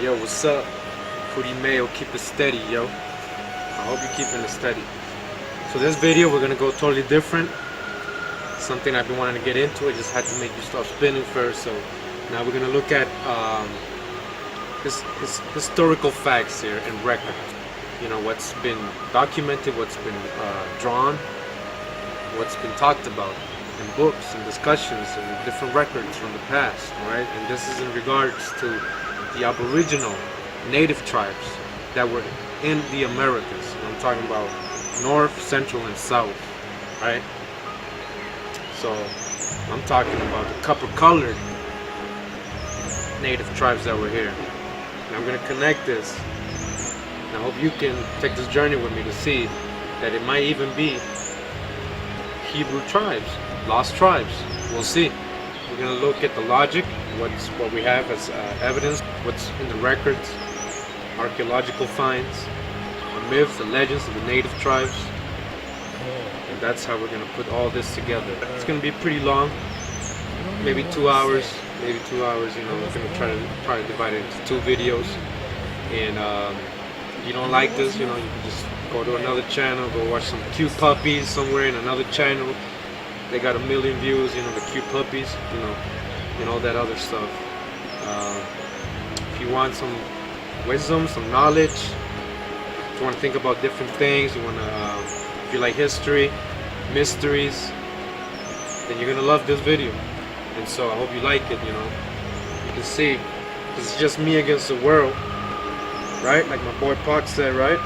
Yo, what's up? Kurimeo, keep it steady, yo. I hope you're keeping it steady. So this video, we're gonna go totally different. Something I've been wanting to get into. I just had to make you stop spinning first. So now we're gonna look at historical facts here and record. You know, what's been documented, what's been drawn, what's been talked about in books and discussions and different records from the past, alright? And this is in regards to the Aboriginal native tribes that were in the Americas. And I'm talking about North, Central, and South, right? So I'm talking about the copper-colored native tribes that were here. And I'm going to connect this. And I hope you can take this journey with me to see that it might even be Hebrew tribes, lost tribes. We'll see. We're going to look at the logic, what we have as evidence, what's in the records, archaeological finds, the myths, the legends of the native tribes. And that's how we're going to put all this together. It's going to be pretty long, maybe 2 hours, you know. We're going to try to divide it into 2 videos. And if you don't like this, you know, you can just go to another channel, go watch some cute puppies somewhere in another channel. They got 1 million views, you know, the cute puppies, you know, and all that other stuff. If you want some wisdom, some knowledge, if you want to think about different things, you want to, if you like history, mysteries, then you're gonna love this video. And so I hope you like it. You know, you can see it's just me against the world, right? Like my boy Pac said, right?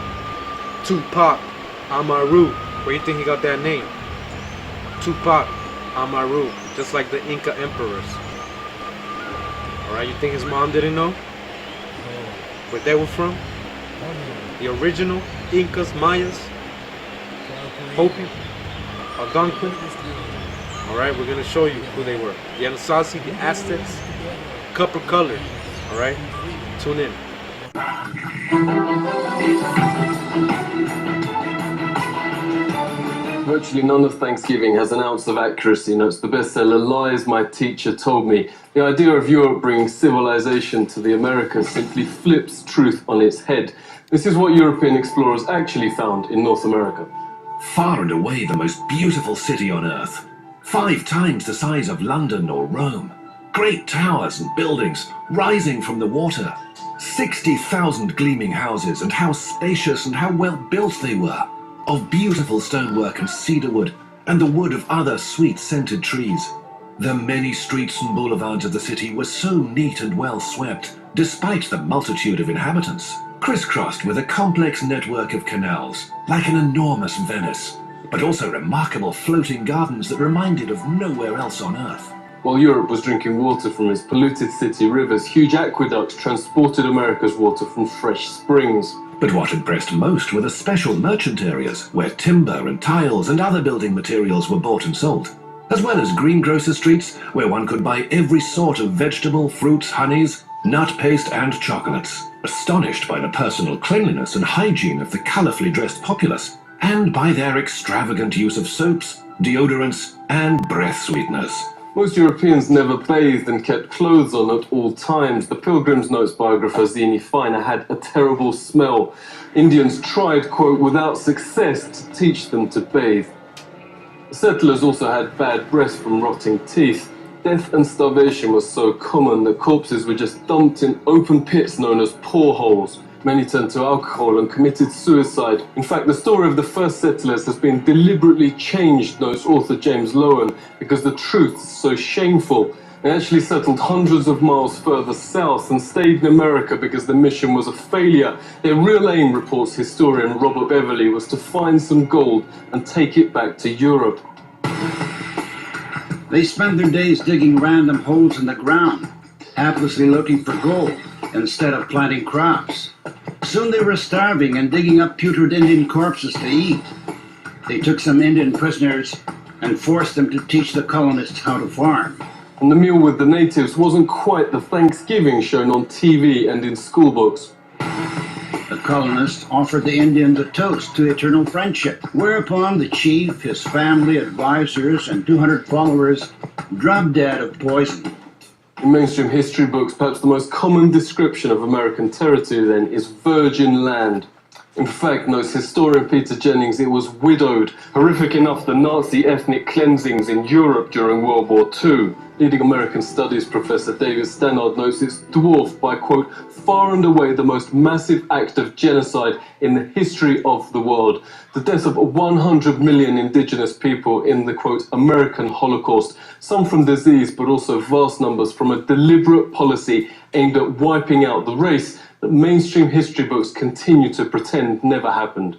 Tupac Amaru. Where do you think he got that name? Tupac Amaru, just like the Inca emperors. Alright, you think his mom didn't know where they were from? The original Incas, Mayas, Hopi, Algonquin. Alright, we're gonna show you who they were. The Anasazi, the Aztecs, copper colored. Alright, tune in. Virtually none of Thanksgiving has an ounce of accuracy, notes the bestseller Lies My Teacher Told Me. The idea of Europe bringing civilization to the Americas simply flips truth on its head. This is what European explorers actually found in North America. Far and away the most beautiful city on earth. 5 times the size of London or Rome. Great towers and buildings rising from the water. 60,000 gleaming houses, and how spacious and how well built they were. Of beautiful stonework and cedarwood, and the wood of other sweet-scented trees. The many streets and boulevards of the city were so neat and well swept, despite the multitude of inhabitants, crisscrossed with a complex network of canals, like an enormous Venice, but also remarkable floating gardens that reminded of nowhere else on earth. While Europe was drinking water from its polluted city rivers, huge aqueducts transported America's water from fresh springs. But what impressed most were the special merchant areas, where timber and tiles and other building materials were bought and sold, as well as greengrocer streets, where one could buy every sort of vegetable, fruits, honeys, nut paste and chocolates, astonished by the personal cleanliness and hygiene of the colourfully dressed populace, and by their extravagant use of soaps, deodorants, and breath sweeteners. Most Europeans never bathed and kept clothes on at all times. The Pilgrim's Notes biographer Zini Finer had a terrible smell. Indians tried, quote, without success to teach them to bathe. Settlers also had bad breath from rotting teeth. Death and starvation was so common that corpses were just dumped in open pits known as poreholes. Many turned to alcohol and committed suicide. In fact, the story of the first settlers has been deliberately changed, notes author James Lowen, because the truth is so shameful. They actually settled hundreds of miles further south and stayed in America because the mission was a failure. Their real aim, reports historian Robert Beverly, was to find some gold and take it back to Europe. They spent their days digging random holes in the ground, haplessly looking for gold instead of planting crops. Soon they were starving and digging up putrid Indian corpses to eat. They took some Indian prisoners and forced them to teach the colonists how to farm. And the meal with the natives wasn't quite the Thanksgiving shown on TV and in schoolbooks. The colonists offered the Indians a toast to eternal friendship, whereupon the chief, his family, advisors, and 200 followers dropped dead of poison. In mainstream history books, perhaps the most common description of American territory then is virgin land. In fact, notes historian Peter Jennings, it was widowed. Horrific enough, the Nazi ethnic cleansings in Europe during World War II. Leading American studies professor David Stannard notes it's dwarfed by, quote, far and away the most massive act of genocide in the history of the world. The death of 100 million indigenous people in the, quote, American Holocaust. Some from disease, but also vast numbers from a deliberate policy aimed at wiping out the race that mainstream history books continue to pretend never happened.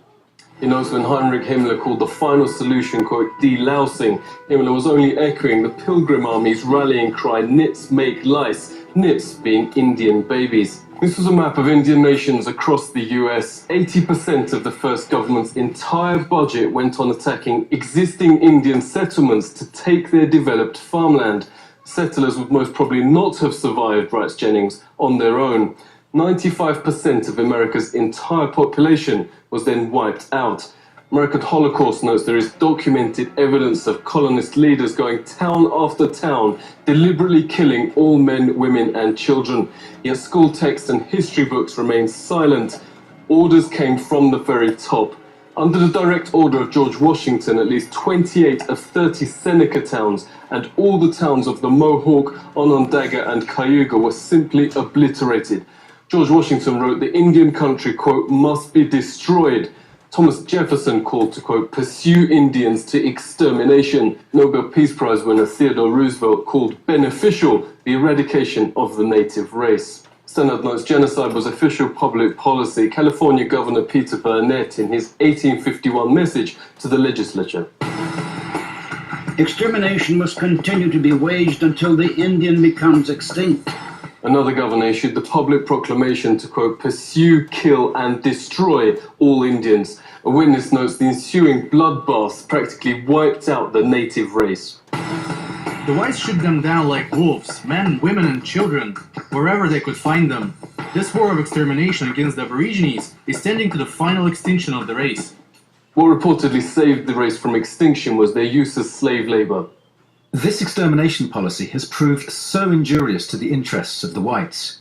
He knows when Heinrich Himmler called the final solution, quote, delousing, Himmler was only echoing the Pilgrim Army's rallying cry, nits make lice, nits being Indian babies. This was a map of Indian nations across the US. 80% of the first government's entire budget went on attacking existing Indian settlements to take their developed farmland. Settlers would most probably not have survived, writes Jennings, on their own. 95% of America's entire population was then wiped out. American Holocaust notes there is documented evidence of colonist leaders going town after town, deliberately killing all men, women and children. Yet school texts and history books remain silent. Orders came from the very top. Under the direct order of George Washington, at least 28 of 30 Seneca towns and all the towns of the Mohawk, Onondaga and Cayuga were simply obliterated. George Washington wrote, the Indian country, quote, must be destroyed. Thomas Jefferson called to, quote, pursue Indians to extermination. Nobel Peace Prize winner Theodore Roosevelt called beneficial the eradication of the native race. Stannard notes genocide was official public policy. California Governor Peter Burnett in his 1851 message to the legislature. Extermination must continue to be waged until the Indian becomes extinct. Another governor issued the public proclamation to, quote, pursue, kill and destroy all Indians. A witness notes the ensuing bloodbaths practically wiped out the native race. The whites shoot them down like wolves, men, women and children, wherever they could find them. This war of extermination against the Aborigines is tending to the final extinction of the race. What reportedly saved the race from extinction was their use as slave labor. This extermination policy has proved so injurious to the interests of the whites.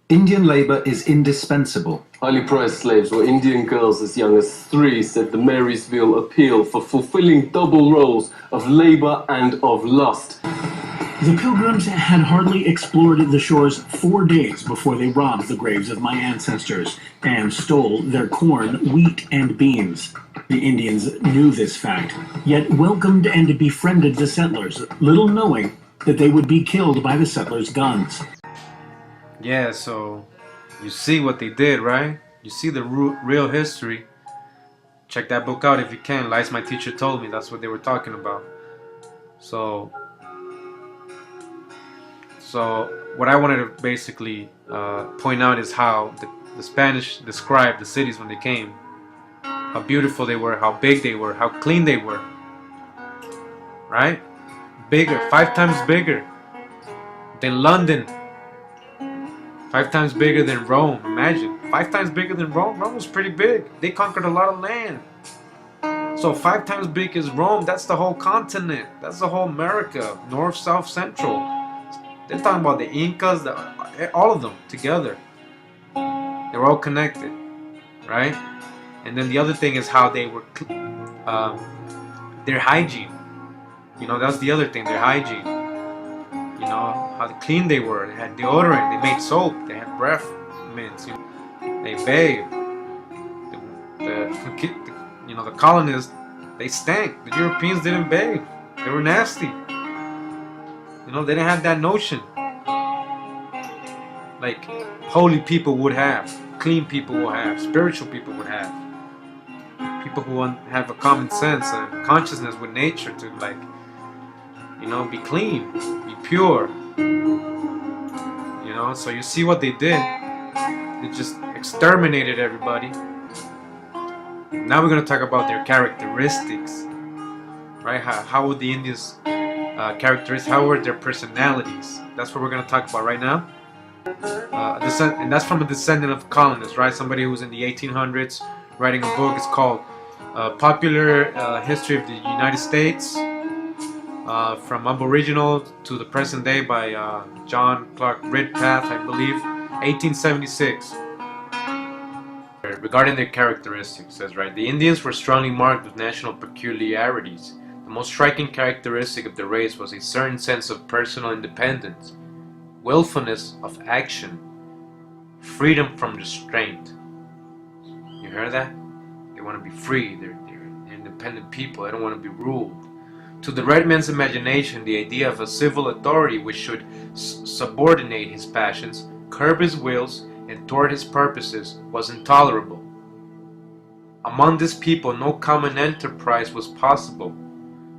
Indian labor is indispensable. Highly prized slaves were Indian girls as young as 3, said the Marysville Appeal, for fulfilling double roles of labor and of lust. The Pilgrims had hardly explored the shores 4 days before they robbed the graves of my ancestors and stole their corn, wheat, and beans. The Indians knew this fact, yet welcomed and befriended the settlers, little knowing that they would be killed by the settlers' guns. Yeah, so you see what they did, right? You see the real history. Check that book out if you can. Lies My Teacher Told Me. That's what they were talking about. So what I wanted to basically point out is how the Spanish described the cities when they came. How beautiful they were, how big they were, how clean they were. Right? Bigger, 5 times bigger than London. 5 times bigger than Rome. Imagine, 5 times bigger than Rome. Rome was pretty big. They conquered a lot of land. So 5 times big as Rome, that's the whole continent. That's the whole America, North, South, Central. They're talking about the Incas, all of them together. They're all connected, right? And then the other thing is how they were, their hygiene. You know, that's the other thing, their hygiene. You know, how clean they were. They had deodorant, they made soap, they had breath mints, you know, they bathed. The colonists, they stank. The Europeans didn't bathe. They were nasty. You know, they didn't have that notion like holy people would have, clean people will have, spiritual people would have. People who have a common sense and consciousness with nature to, like, you know, be clean, be pure. You know, so you see what they did. They just exterminated everybody. Now we're going to talk about their characteristics, right? How would the Indians characteristics, how were their personalities? That's what we're going to talk about right now. And that's from a descendant of colonists, right? Somebody who was in the 1800s writing a book. It's called Popular History of the United States. from Aboriginal to the present day by John Clark Ridpath, I believe, 1876. Regarding their characteristics, says right, the Indians were strongly marked with national peculiarities. The most striking characteristic of the race was a certain sense of personal independence, willfulness of action, freedom from restraint. You heard that? They want to be free. They're independent people. They don't want to be ruled. To the red man's imagination, the idea of a civil authority which should subordinate his passions, curb his wills, and thwart his purposes was intolerable. Among this people, no common enterprise was possible,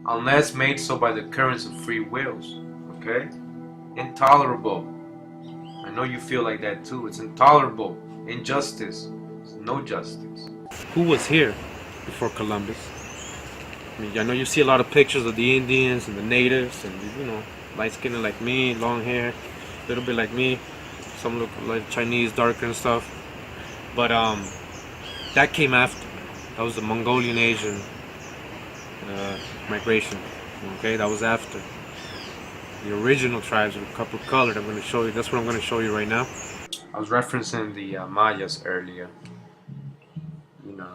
unless made so by the currents of free wills. Okay? Intolerable. I know you feel like that too. It's intolerable. Injustice. No justice. Who was here before Columbus? I mean, I know you see a lot of pictures of the Indians and the natives, and you know, light skinned like me, long hair, a little bit like me. Some look like Chinese, darker and stuff. But that came after. That was the Mongolian Asian migration. Okay, that was after. The original tribes were copper colored. I'm going to show you. That's what I'm going to show you right now. I was referencing the Mayas earlier. You know,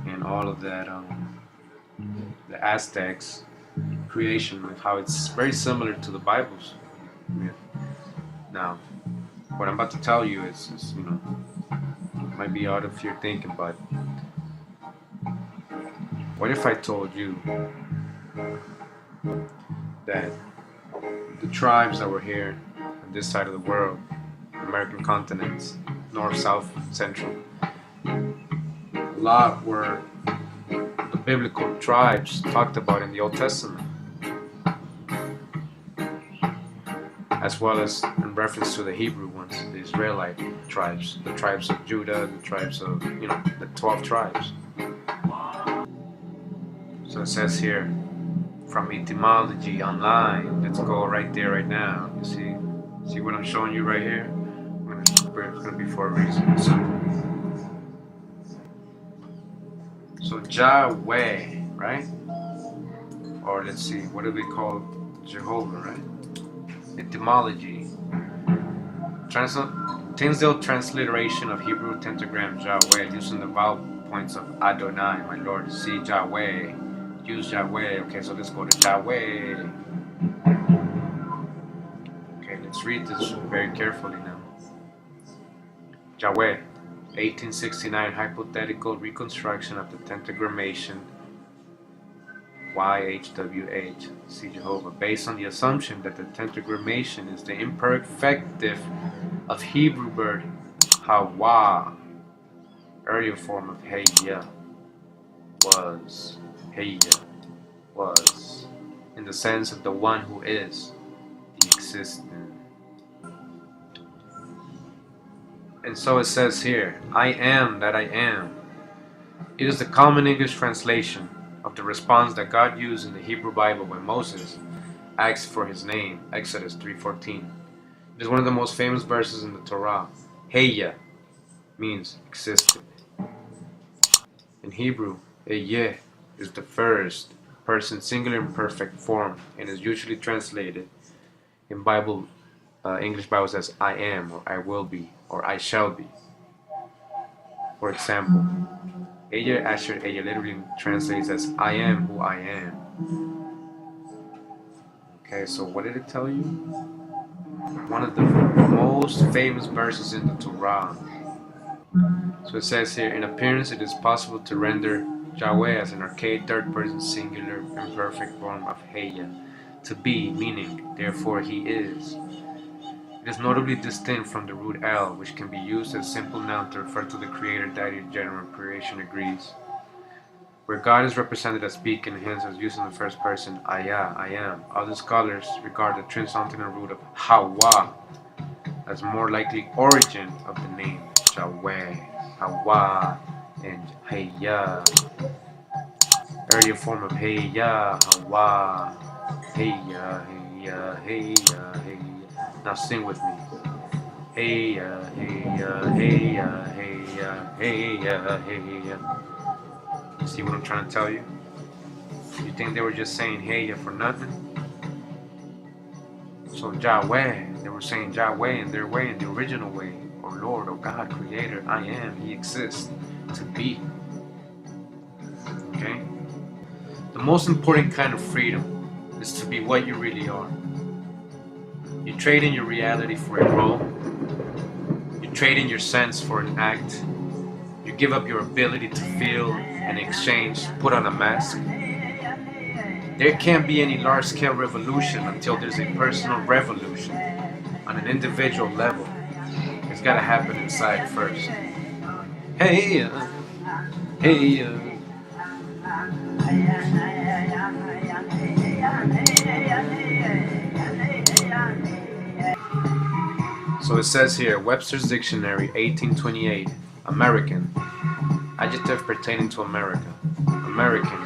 and all of that. The Aztecs creation of how it's very similar to the Bibles. Yeah. Now, what I'm about to tell you is you know, might be out of your thinking, but what if I told you that the tribes that were here on this side of the world, American continents, north, south, central, a lot were the biblical tribes talked about in the Old Testament, as well as in reference to the Hebrew ones, the Israelite tribes, the tribes of Judah, the tribes of, you know, the 12 tribes. So it says here, from etymology online, let's go right there right now. You see what I'm showing you right here? It's going to be for a reason. So Yahweh, right? Or let's see, what do we call Jehovah, right? Etymology. Tinsdale transliteration of Hebrew tentagram Yahweh, using the vowel points of Adonai, my Lord. See Yahweh. Use Yahweh. Okay, so let's go to Yahweh. Okay, let's read this very carefully now. Yahweh, 1869 hypothetical reconstruction of the tetragrammation YHWH, see Jehovah, based on the assumption that the tetragrammation is the imperfective of Hebrew word Hawa, earlier form of Heya, was, Heya, was, in the sense of the one who is, the existent. And so it says here, I am that I am. It is the common English translation of the response that God used in the Hebrew Bible when Moses asked for his name, Exodus 3:14. It is one of the most famous verses in the Torah. Heya means existed. In Hebrew, Eyeh is the first person singular imperfect form and is usually translated in English Bibles as I am, or I will be, or I shall be. For example, Eyeh Asher Eyeh literally translates as I am who I am. Okay, so what did it tell you? One of the most famous verses in the Torah. So it says here, in appearance it is possible to render Yahweh as an archaic third person singular imperfect form of Heya, to be, meaning, therefore he is. It is notably distinct from the root El, which can be used as simple noun to refer to the creator, deity, general creation agrees. Where God is represented as speaking, hence as used in the first person, Ayah, I am. Other scholars regard the transcendental root of Hawa as more likely origin of the name Yahweh, Hawa, and Heya. Earlier form of Heya, Hawa, Heya, Heya, Heya, Heya. Now sing with me. Heya, Heya, Heya, Heya, Heya, Heya. You see what I'm trying to tell you? You think they were just saying hey ya for nothing? So Yahweh, they were saying Yahweh in their way, in the original way. Or Lord, or God, Creator, I am, He exists, to be. Okay? The most important kind of freedom is to be what you really are. You trade in your reality for a role. You trade in your sense for an act. You give up your ability to feel and exchange, put on a mask. There can't be any large-scale revolution until there's a personal revolution on an individual level. It's gotta happen inside first. Hey, hey, So it says here, Webster's Dictionary, 1828, American, adjective pertaining to America. American,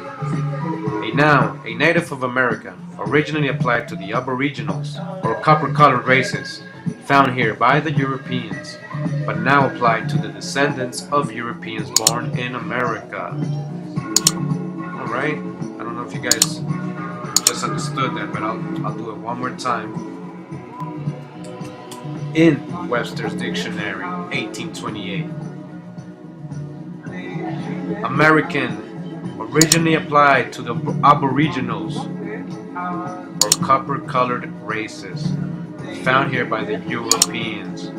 a noun, a native of America, originally applied to the Aboriginals, or copper-colored races, found here by the Europeans, but now applied to the descendants of Europeans born in America. Alright, I don't know if you guys just understood that, but I'll do it one more time. In Webster's Dictionary, 1828. American, originally applied to the Aboriginals, or copper-colored races, found here by the Europeans.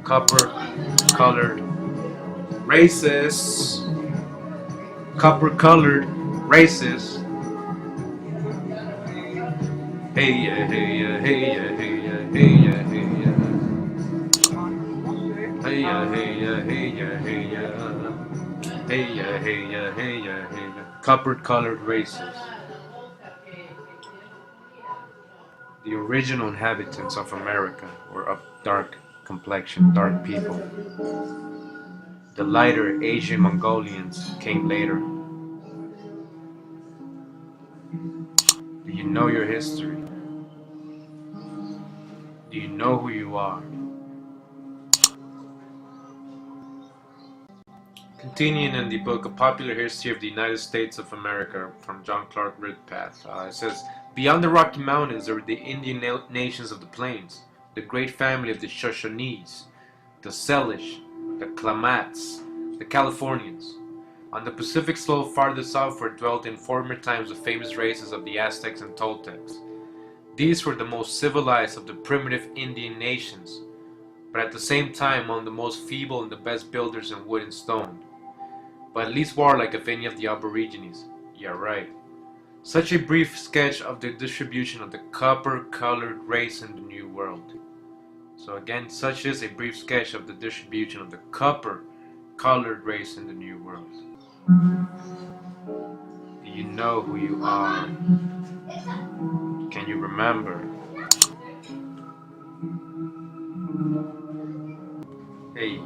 Copper-colored races. Copper-colored races. Hey yeah, hey yeah, hey yeah, hey yeah, hey yeah, hey yeah. Hey yeah, hey yeah, hey yeah, hey yeah. Hey yeah, hey yeah, hey yeah, hey yeah. Copper-colored races. The original inhabitants of America were of dark complexion, dark people. The lighter Asian Mongolians came later. Do you know your history? Do you know who you are? Continuing in the book, A Popular History of the United States of America from John Clark Redpath, it says, beyond the Rocky Mountains are the Indian nations of the plains, the great family of the Shoshones, the Salish, the Klamaths, the Californians. On the Pacific slope farther southward dwelt in former times the famous races of the Aztecs and Toltecs. These were the most civilized of the primitive Indian nations, but at the same time among the most feeble and the best builders in wood and stone, but at least warlike of any of the Aborigines. Yeah, right. Such a brief sketch of the distribution of the copper-colored race in the New World. So again, such is a brief sketch of the distribution of the copper-colored race in the New World. Do you know who you are? Can you remember? Hey,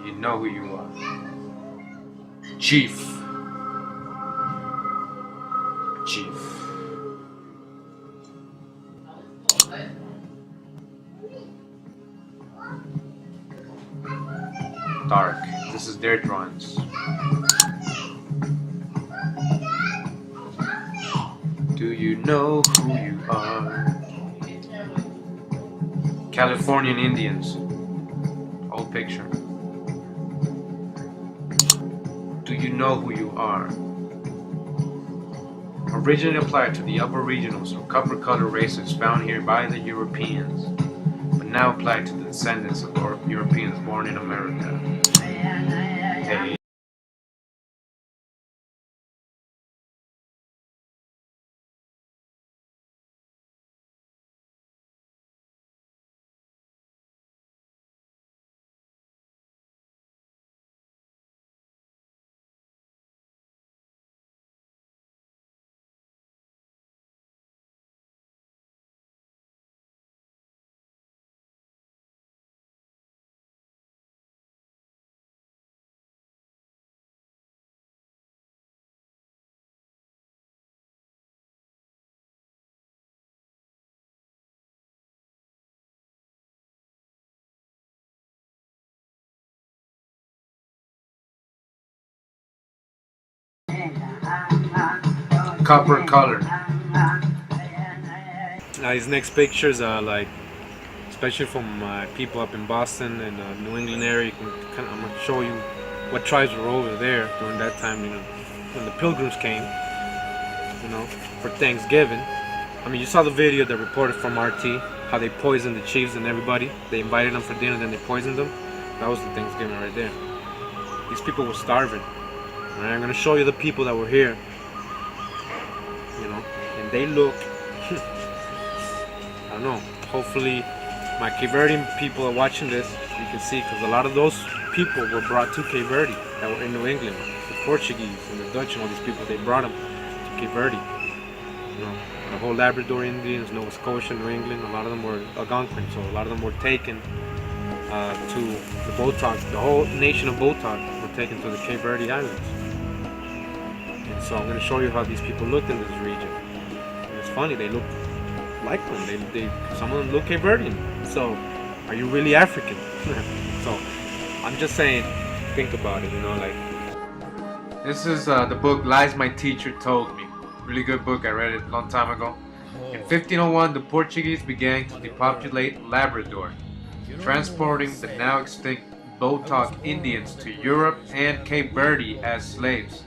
you know who you are. Chief. Dark. This is their drawings. Do you know who you are? Californian Indians. Old picture. Do you know who you are? Originally applied to the Aboriginals or copper-colored races found here by the Europeans, but now applied to the descendants of Europeans born in America. Hey. copper color. These next pictures are like, especially from people up in Boston and New England area. I'm gonna show you what tribes were over there during that time. You know, when the Pilgrims came. You know, for Thanksgiving. I mean, you saw the video that reported from RT how they poisoned the chiefs and everybody. They invited them for dinner, then they poisoned them. That was the Thanksgiving right there. These people were starving. All right, I'm gonna show you the people that were here. You know, and they look. I don't know. Hopefully, my Cape Verdean people are watching this. You can see, because a lot of those people were brought to Cape Verde that were in New England. The Portuguese and the Dutch and all these people, they brought them to Cape Verde. You know, the whole Labrador Indians, Nova Scotia, New England, a lot of them were Algonquin, so a lot of them were taken to the Botoc. The whole nation of Botoc were taken to the Cape Verde Islands. And so I'm going to show you how these people looked in this region. And it's funny, they look like them. Some of them look Cape Verdean. So, are you really African? So, I'm just saying, think about it, you know, like. This is the book Lies My Teacher Told Me. Really good book, I read it a long time ago. In 1501, the Portuguese began to depopulate Labrador, transporting the now extinct Botoc Indians to Europe and Cape Verde as slaves.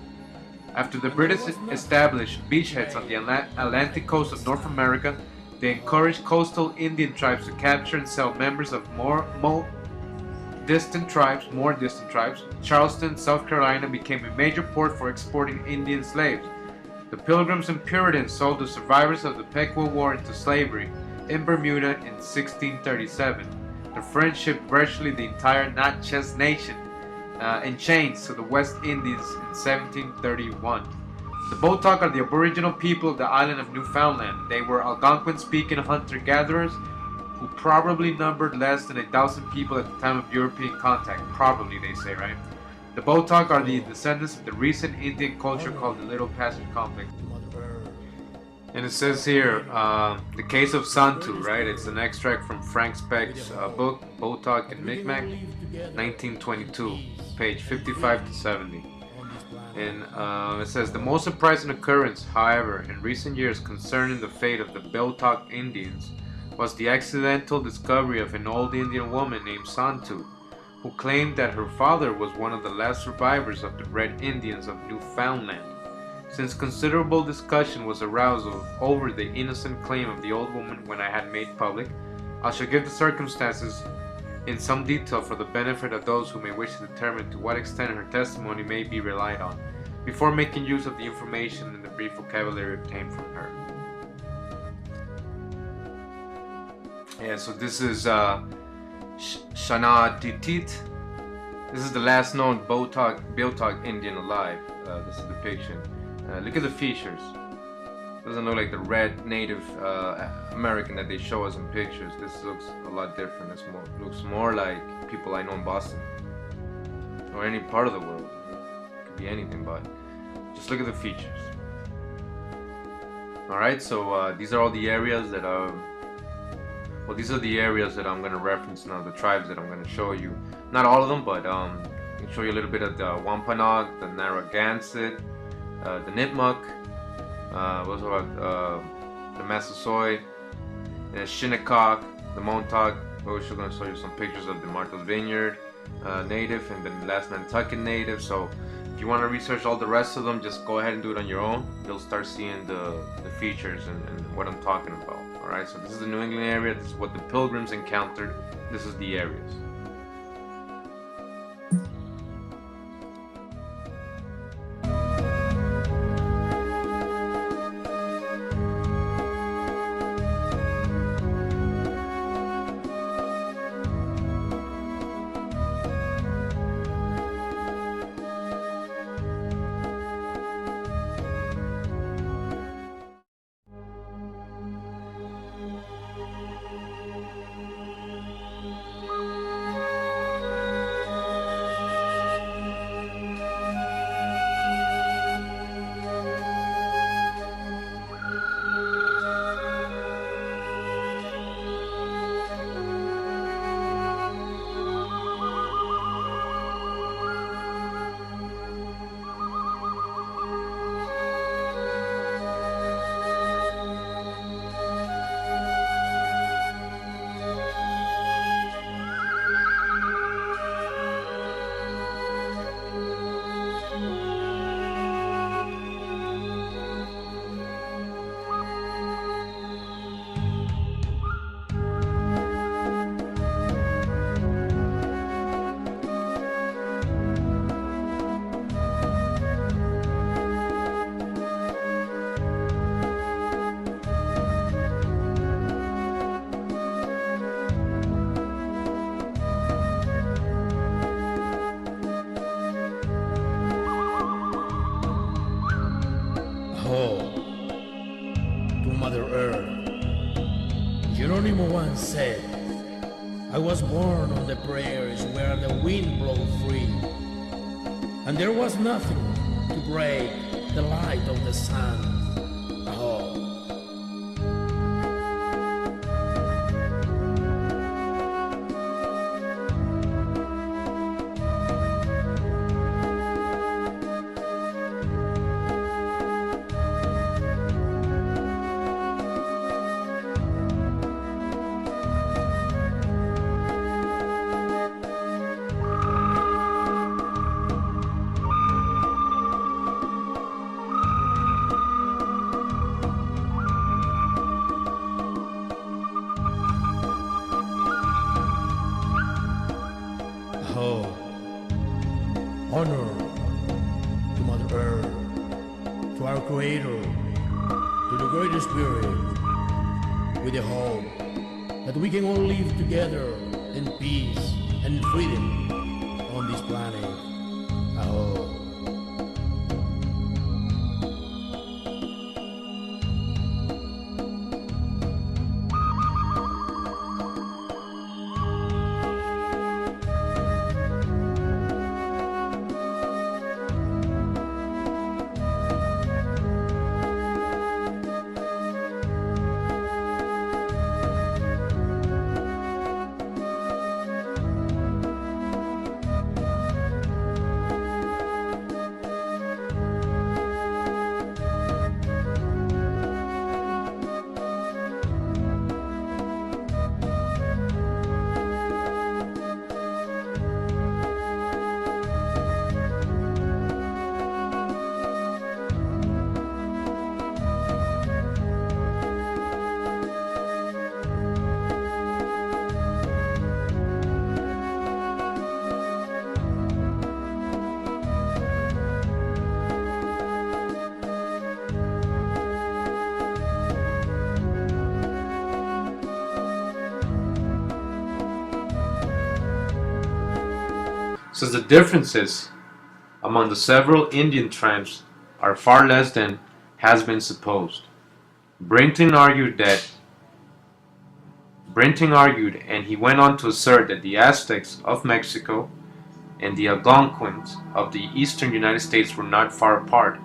After the British established beachheads on the Atlantic coast of North America, they encouraged coastal Indian tribes to capture and sell members of more distant tribes. Charleston, South Carolina became a major port for exporting Indian slaves. The Pilgrims and Puritans sold the survivors of the Pequot War into slavery in Bermuda in 1637. The French shipped virtually the entire Natchez Nation in chains to the West Indies in 1731. The Botoc are the Aboriginal people of the island of Newfoundland. They were Algonquin-speaking hunter-gatherers who probably numbered less than 1,000 people at the time of European contact. Probably, they say, right? The Botoc are the descendants of the recent Indian culture called the Little Passage Conflict. And it says here, the case of Santu, right? It's an extract from Frank Speck's book, Botoc and Micmac, 1922, page 55 to 70. And it says, the most surprising occurrence, however, in recent years concerning the fate of the Botoc Indians was the accidental discovery of an old Indian woman named Santu, who claimed that her father was one of the last survivors of the Red Indians of Newfoundland. Since considerable discussion was aroused over the innocent claim of the old woman when I had made public, I shall give the circumstances in some detail for the benefit of those who may wish to determine to what extent her testimony may be relied on, before making use of the information and the brief vocabulary obtained from her. Yeah, so this is Shana Titit. This is the last known Botoc Indian alive. This is the depiction. Look at the features. Doesn't look like the red Native American that they show us in pictures. This looks a lot different. Looks more like people I know in Boston or any part of the world. It could be anything, but just look at the features. All right, so these are all the areas that well, these are the areas that I'm going to reference now, the tribes that I'm going to show you. Not all of them, but I'll show you a little bit of the Wampanoag, the Narragansett, the Nipmuc, what about the Massasoit, the Shinnecock, the Montauk. We're also going to show you some pictures of the Martha's Vineyard native and the last Nantucket native. So if you want to research all the rest of them, just go ahead and do it on your own. You'll start seeing the features and what I'm talking about. Alright, so this is the New England area. This is what the Pilgrims encountered. This is the areas. and said, I was born on the prairies where the wind blows free, and there was nothing to break the light of the sun. Oh. Oh, honor to Mother Earth, to our Creator, to the Great Spirit, with the hope that we can all live together in peace and freedom on this planet. Oh. Says the differences among the several Indian tribes are far less than has been supposed. Brinton argued, and he went on to assert that the Aztecs of Mexico and the Algonquins of the eastern United States were not far apart.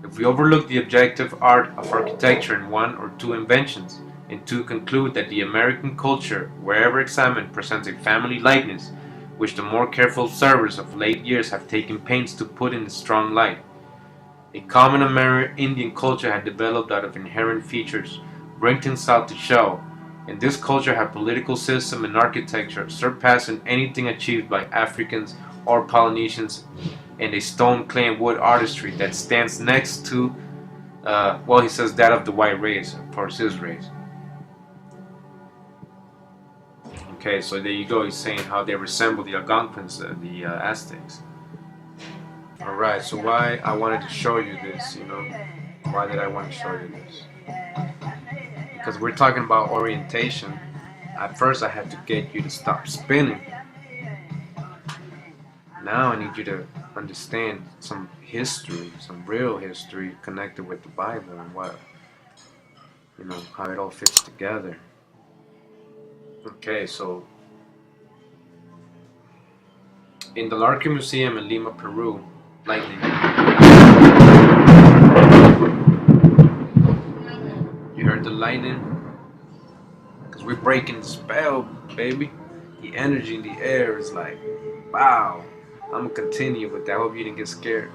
If we overlook the objective art of architecture in one or two inventions, and to conclude that the American culture, wherever examined, presents a family likeness, which the more careful observers of late years have taken pains to put in a strong light. A common Indian culture had developed out of inherent features Brinton sought to show, and this culture had political system and architecture surpassing anything achieved by Africans or Polynesians, and a stone, clay, and wood artistry that stands next to, he says that of the white race, of course his race. Okay, so there you go. He's saying how they resemble the Algonquins, the Aztecs. All right. So why I wanted to show you this, why did I want to show you this? Because we're talking about orientation. At first, I had to get you to stop spinning. Now I need you to understand some history, some real history connected with the Bible and what, how it all fits together. Okay, so in the Larkin Museum in Lima, Peru, lightning. You heard the lightning? Because we're breaking the spell, baby. The energy in the air is like, wow. I'm going to continue with that. I hope you didn't get scared.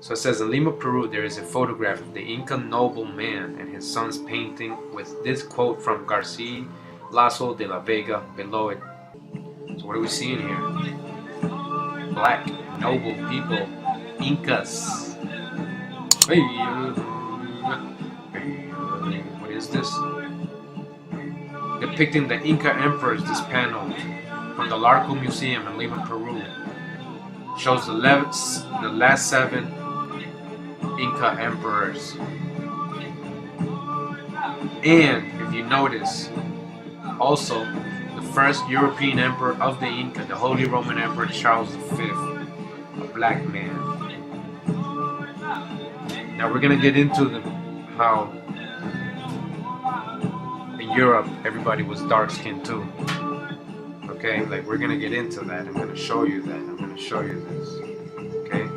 So it says in Lima, Peru, there is a photograph of the Inca nobleman and his son's painting with this quote from Garcia Lasso de la Vega below it. So what are we seeing here? Black, noble people, Incas. Hey, what is this? Depicting the Inca emperors, this panel from the Larco Museum in Lima, Peru. Shows the last 7 Inca emperors. And if you notice, also the first European emperor of the Inca, the Holy Roman Emperor Charles V, a black man. Now we're gonna get into how the in Europe, everybody was dark skinned too. Okay, like we're gonna get into that. I'm gonna show you that. I'm gonna show you this. Okay.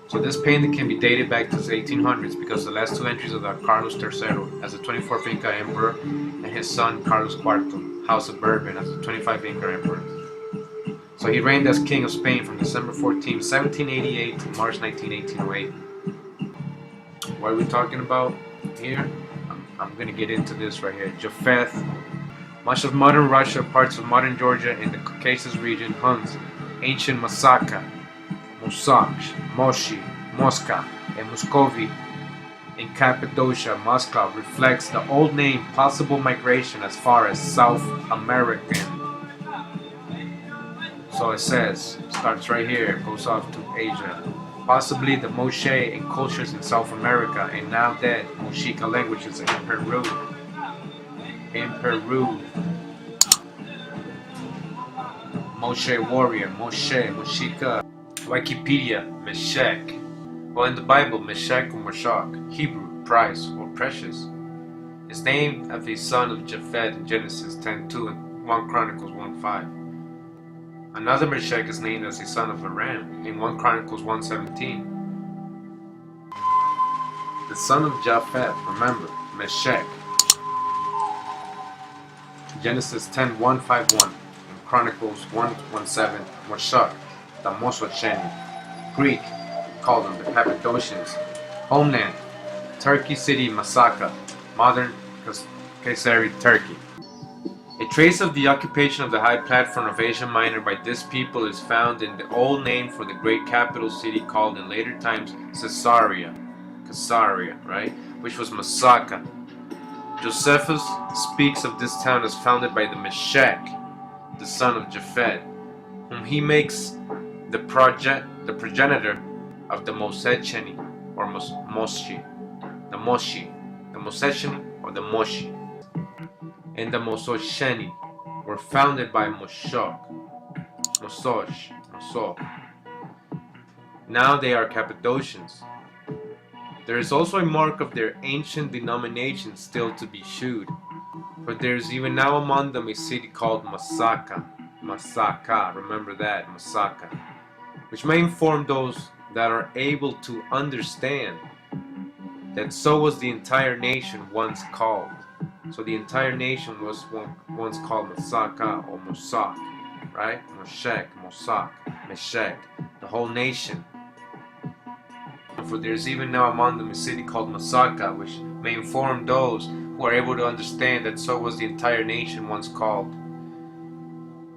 So this painting can be dated back to the 1800s because the last two entries of the Carlos III as the 24th Inca Emperor and his son Carlos IV, House of Bourbon, as the 25th Inca Emperor. So he reigned as King of Spain from December 14, 1788 to March 19, 1808. What are we talking about here? I'm going to get into this right here. Japheth. Much of modern Russia, parts of modern Georgia, and the Caucasus region, Huns, ancient Masaka, Musakh, Moshi, Mosca, and Muscovy in Cappadocia, Moscow reflects the old name possible migration as far as South American. So it says, starts right here, goes off to Asia. Possibly the Moshe and cultures in South America and now dead Muisca languages in Peru. In Peru. Moshe warrior, Moshe, Muisca. Wikipedia, Meshach. Well, in the Bible, Meshach or Meshach, Hebrew, price or precious, is named after the son of Japheth in Genesis 10:2 and 1 Chronicles 1:5. Another Meshach is named as the son of Aram in 1 Chronicles 1:17. The son of Japheth, remember, Meshach. Genesis 10:151 and Chronicles 1:17, Meshach, the Mosocheni. Greek, called them the Cappadocians. Homeland, Turkey city Masaka, modern Kayseri, Turkey. A trace of the occupation of the high platform of Asia Minor by this people is found in the old name for the great capital city called in later times Caesarea, right, which was Masaka. Josephus speaks of this town as founded by the Meshach, the son of Japheth, whom he makes the progenitor of the Mosecheni or Moshi, the Mosecheni or the Moshi, and the Mosocheni were founded by Mosoch. Now they are Cappadocians. There is also a mark of their ancient denomination still to be shewed, for there is even now among them a city called Masaka, remember that, Masaka, which may inform those that are able to understand that so was the entire nation once called. So the entire nation was once called Masaka or Mosak, right? Moshek, Mosak, Meshek, the whole nation. For there is even now among them a city called Masaka, which may inform those who are able to understand that so was the entire nation once called.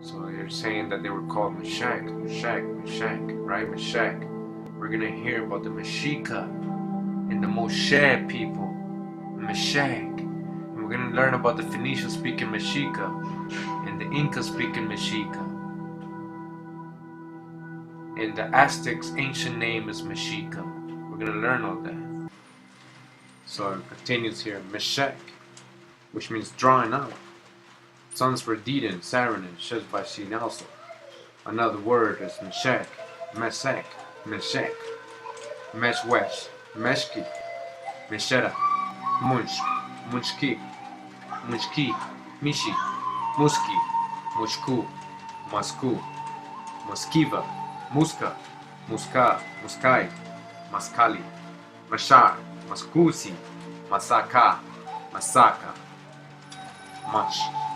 So you're saying that they were called Meshach, right? Meshach. We're gonna hear about the Mexica and the Moshe people, Meshach. And we're gonna learn about the Phoenicians speaking Mexica and the Incas speaking Mexica. And the Aztecs' ancient name is Mexica. We're gonna learn all that. So it continues here, Meshach, which means drawing out. Sons for Dedan, Saranin, Shezbashin also. Another word is Meshach, Meshach, Meshwesh, Meshki, Meshera, Munch, Munchki, Mishi, Muski, Mushku, Mosku, Moskiva, Muska, Muskai, Maskali, Mashar, Maskusi, Masaka,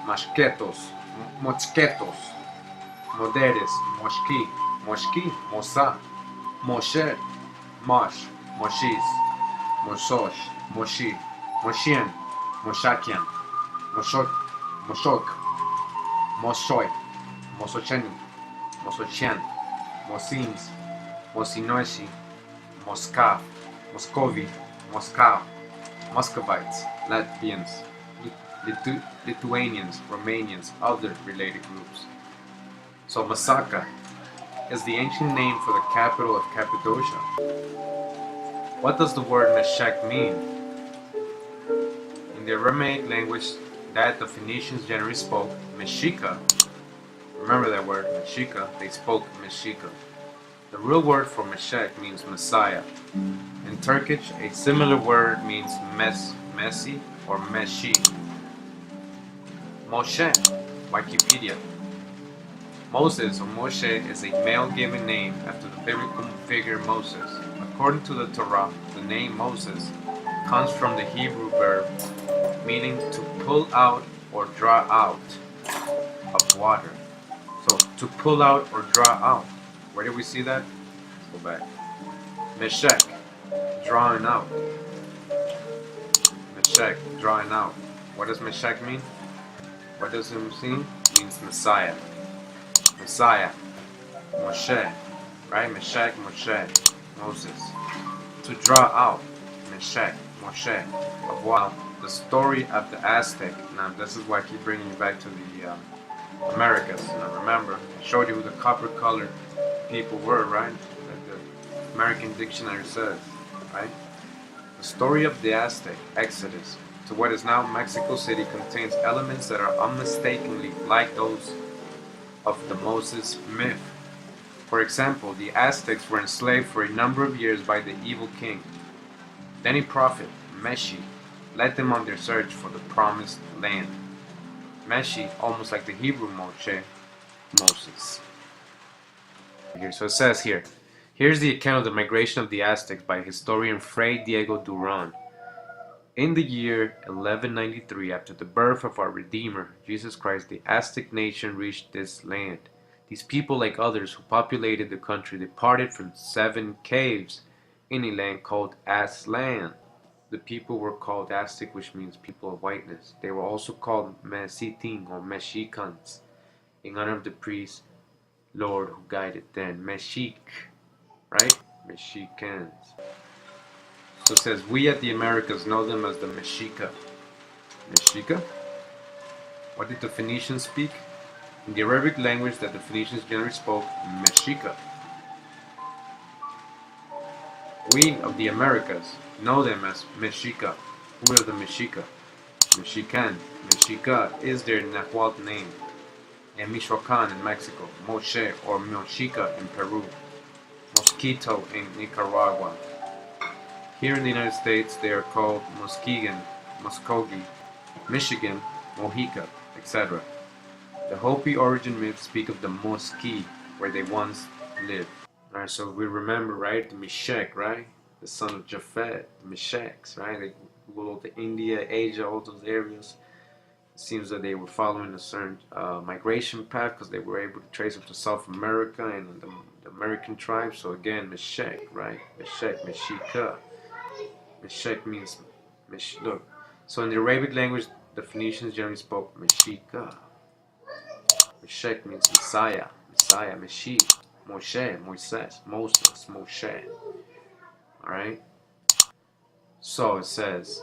Mashketos, Moderes, Moshki, Mosa, Mosher, Mosh, Moshis, Moshosh, Moshi, Moshian, Moshakian, Moshok, Moshoy, Mosocheni, Mosochian, Mosins, Mosinoshi, Moskav, Moscovi, Moscow, Muscovites, Latvians, Lithuanians, Romanians, other related groups. So Masaka is the ancient name for the capital of Cappadocia. What does the word Meshach mean? In the Aramaic language that the Phoenicians generally spoke, Mexica, remember that word, Mexica, they spoke Mexica. The real word for Meshach means Messiah. In Turkish, a similar word means Messi or Meshi. Moshe, Wikipedia. Moses or Moshe is a male given name after the biblical figure Moses. According to the Torah, the name Moses comes from the Hebrew verb meaning to pull out or draw out of water. So to pull out or draw out. Where did we see that? Let's go back. Meshek, drawing out. Meshek, drawing out. What does Meshek mean? What does it mean? It means Messiah. Messiah. Moshe. Right? Meshek, Moshe. Moses. To draw out. Meshek, Moshe. Of what? The story of the Aztec. Now this is why I keep bringing you back to the Americas. Now remember, I showed you who the copper colored people were, right? Like the American dictionary says, right? The story of the Aztec Exodus to what is now Mexico City contains elements that are unmistakably like those of the Moses myth. For example, the Aztecs were enslaved for a number of years by the evil king. Then a prophet, Meshi, led them on their search for the promised land. Meshi, almost like the Hebrew Moshe, Moses. Here, so it says here, here's the account of the migration of the Aztecs by historian Fray Diego Duran. In the year 1193, after the birth of our Redeemer, Jesus Christ, the Aztec nation reached this land. These people, like others who populated the country, departed from 7 caves in a land called Aztlan. The people were called Aztec, which means people of whiteness. They were also called Mesitin or Mexicans, in honor of the priest Lord who guided them. Mexic, right? Mexicans. So it says, we at the Americas know them as the Mexica. Mexica? What did the Phoenicians speak? In the Arabic language that the Phoenicians generally spoke, Mexica. We of the Americas know them as Mexica. Who are the Mexica? Mexican. Mexica is their Nahuatl name. And Michoacan in Mexico. Moshe or Mexica in Peru. Mosquito in Nicaragua. Here in the United States they are called Muskegon, Muskogee, Michigan, Mohica, etc. The Hopi origin myths speak of the Moski, where they once lived. Alright, so we remember, right, the Meshek, right? The son of Japhet, the Mesheks, right? They ruled the India, Asia, all those areas. It seems that they were following a certain migration path because they were able to trace it to South America and the American tribes. So again, Meshek, right? Meshek, Meshika. Meshek means, look. So in the Arabic language, the Phoenicians generally spoke Meshika. Meshek means Messiah, Messiah, Meshik, Moshe, Moises, Moses, Moshe. Alright? So it says,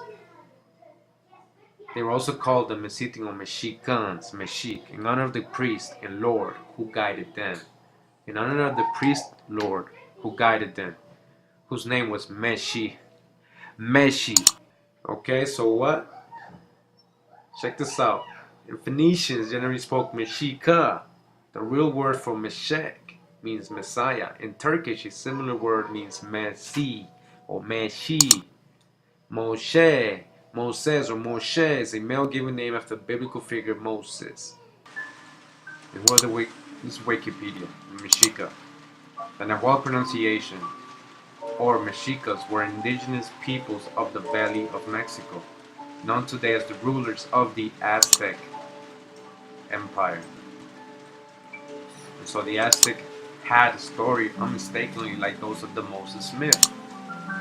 they were also called the Mesitin or Mexicans, Meshik, in honor of the priest and Lord who guided them. In honor of the priest Lord who guided them, whose name was Meshi. Meshi. Okay, so what? Check this out. The Phoenicians generally spoke Meshika. The real word for Meshek means Messiah. In Turkish, a similar word means Mesi or Meshi. Moshe, Moses or Moshe is a male given name after the biblical figure Moses. And what this is Wikipedia, Mexica. The Nahuatl pronunciation, or Mexicas, were indigenous peoples of the Valley of Mexico, known today as the rulers of the Aztec Empire. And so the Aztec had a story unmistakably like those of the Moses myth,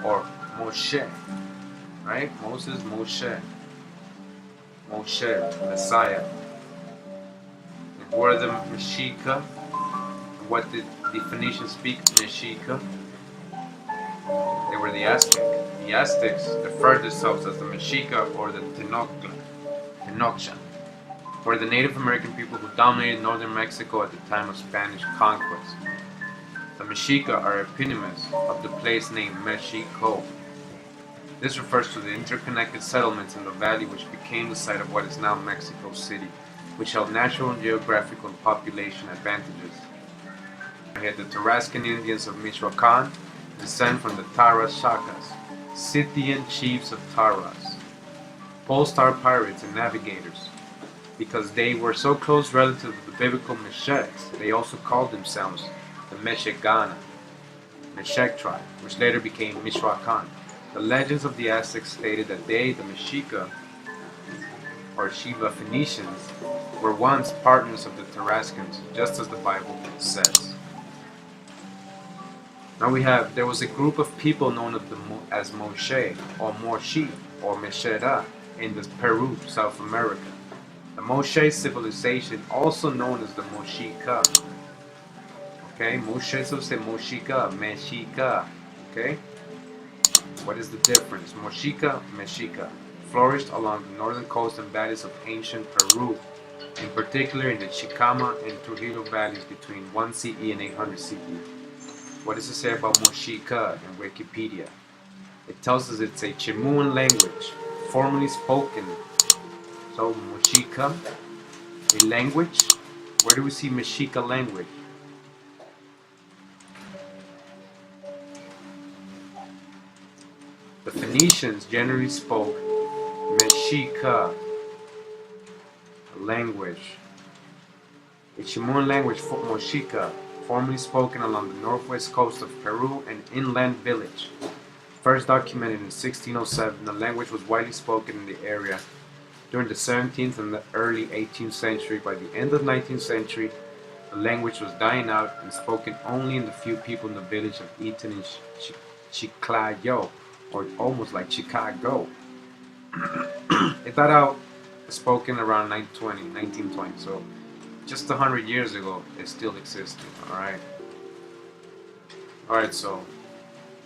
or Moshe, right? Moses, Moshe, Moshe, Messiah. And who are the Mexica? What did the Phoenicians speak Mexica? They were the Aztec. The Aztecs referred themselves as the Mexica or the Tenochtitlan, were the Native American people who dominated northern Mexico at the time of Spanish conquest. The Mexica are eponyms of the place name Mexico. This refers to the interconnected settlements in the valley which became the site of what is now Mexico City, which held natural and geographical and population advantages. We had the Tarascan Indians of Michoacan descend from the Tarascacas, Scythian chiefs of Taras, pole star pirates and navigators. because they were so close relative to the biblical Meshechs. They also called themselves the Meshegana, Meshech tribe, which later became Michoacan. The legends of the Aztecs stated that they, the Mexica, or Shiva Phoenicians, were once partners of the Tarascans, just as the Bible says. Now there was a group of people known as Moshe, or Morshi, or Meshera, in Peru, South America. The Moshe civilization, also known as the Moshika. Okay, Moshe so say Moshika, Meshika. Okay? What is the difference? Moshika, Mexica flourished along the northern coast and valleys of ancient Peru, in particular in the Chicama and Trujillo valleys between 1 CE and 800 CE. What does it say about Moshika in Wikipedia? It tells us it's a Chimuan language, formerly spoken. So Moshika, a language. Where do we see Mexica language? The Phoenicians generally spoke Mexica language, a Chimuan language for Mochica, formerly spoken along the northwest coast of Peru and inland village. First documented in 1607, the language was widely spoken in the area during the 17th and the early 18th century. By the end of the 19th century, the language was dying out and spoken only in the few people in the village of Eton and Chiclayo, or almost like Chicago. It died out, spoken around 1920, so just 100 years ago, it still existed, alright? Alright, so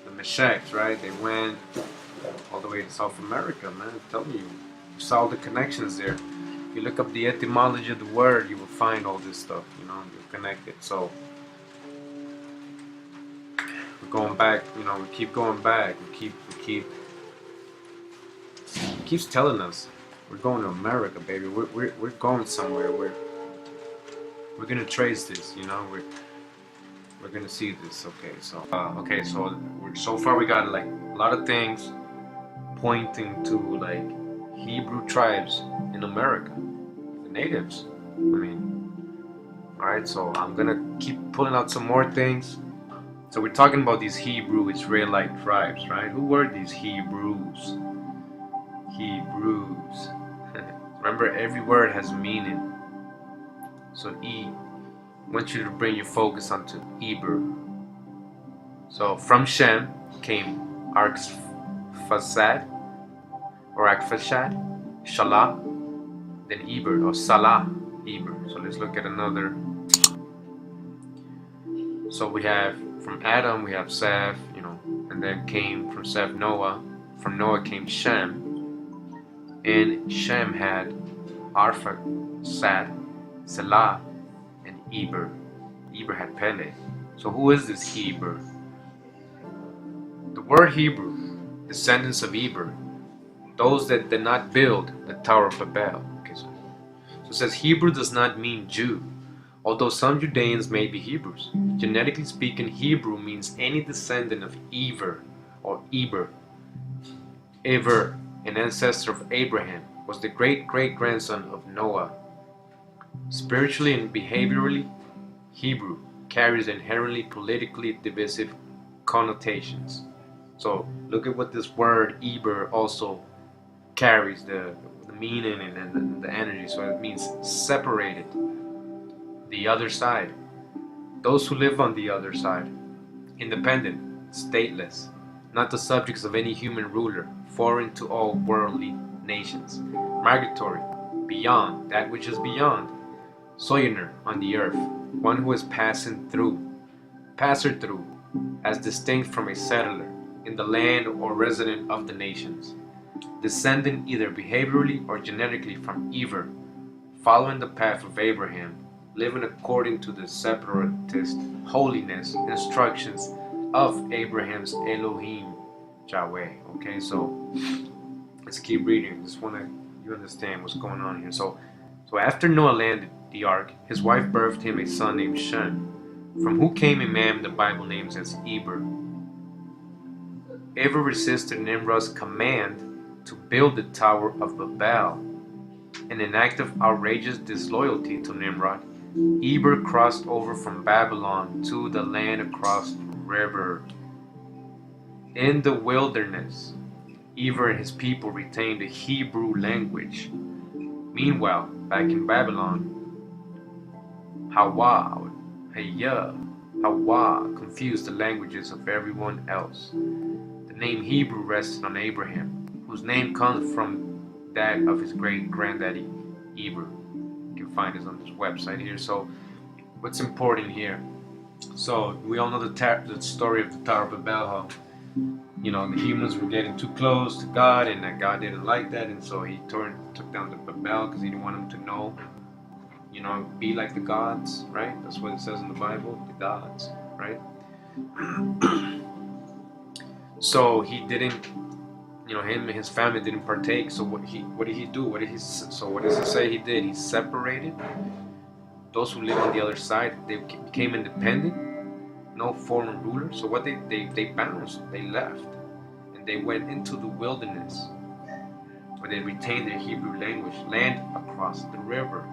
the Meshechs, right, they went all the way to South America, man. I'm telling you, you saw the connections there. If you look up the etymology of the word, you will find all this stuff, you know, you're connected. So we're going back, you know, we keep going back, it keeps telling us we're going to America, baby. We're going somewhere. We're gonna trace this, you know. We're gonna see this. Okay, so so far we got like a lot of things pointing to like Hebrew tribes in America, the natives. I mean, all right. So I'm gonna keep pulling out some more things. So we're talking about these Hebrew Israelite tribes, right? Who were these Hebrews? Hebrews. Remember, every word has meaning. So I want you to bring your focus onto Eber. So from Shem came Arphaxad or Arphaxad, Shalah, then Eber or Salah, Eber. So let's look at another. So we have from Adam we have Seth, you know, and then came from Seth Noah. From Noah came Shem, and Shem had Arphaxad, Salah, and Eber. Eber had Pele. So who is this Eber? The word Hebrew, descendants of Eber, those that did not build the Tower of Babel. Okay, so it says Hebrew does not mean Jew, although some Judeans may be Hebrews. Genetically speaking, Hebrew means any descendant of Eber or Eber. Eber, an ancestor of Abraham, was the great-great-grandson of Noah. Spiritually and behaviorally, Hebrew carries inherently politically divisive connotations. So look at what this word Eber also carries, the meaning and the energy. So it means separated, the other side, those who live on the other side, independent, stateless, not the subjects of any human ruler, foreign to all worldly nations, migratory, beyond that which is beyond, sojourner on the earth, one who is passer through, as distinct from a settler in the land or resident of the nations, descending either behaviorally or genetically from Eber, following the path of Abraham, living according to the separatist holiness instructions of Abraham's Elohim, Yahweh. Okay, so let's keep reading. Just want you understand what's going on here. So after Noah landed the ark, his wife birthed him a son named Shem, from who came a man the Bible names as Eber. Eber resisted Nimrod's command to build the Tower of Babel. In an act of outrageous disloyalty to Nimrod, Eber crossed over from Babylon to the land across the river. In the wilderness, Eber and his people retained the Hebrew language. Meanwhile, back in Babylon, Hawa confused the languages of everyone else. The name Hebrew rested on Abraham, whose name comes from that of his great-granddaddy, Eber. You can find this on this website here. So, what's important here? So, we all know the story of the Tower of Babel, how, you know, the humans were getting too close to God, and that God didn't like that, and so he took down the Babel because he didn't want them to know, you know, be like the gods, right? That's what it says in the Bible, the gods, right? So he didn't, you know, him and his family didn't partake. So what did he do? What does it say he did? He separated those who live on the other side. They became independent, no foreign ruler. So what they bounced, they left, and they went into the wilderness, where they retained their Hebrew language, land across the river.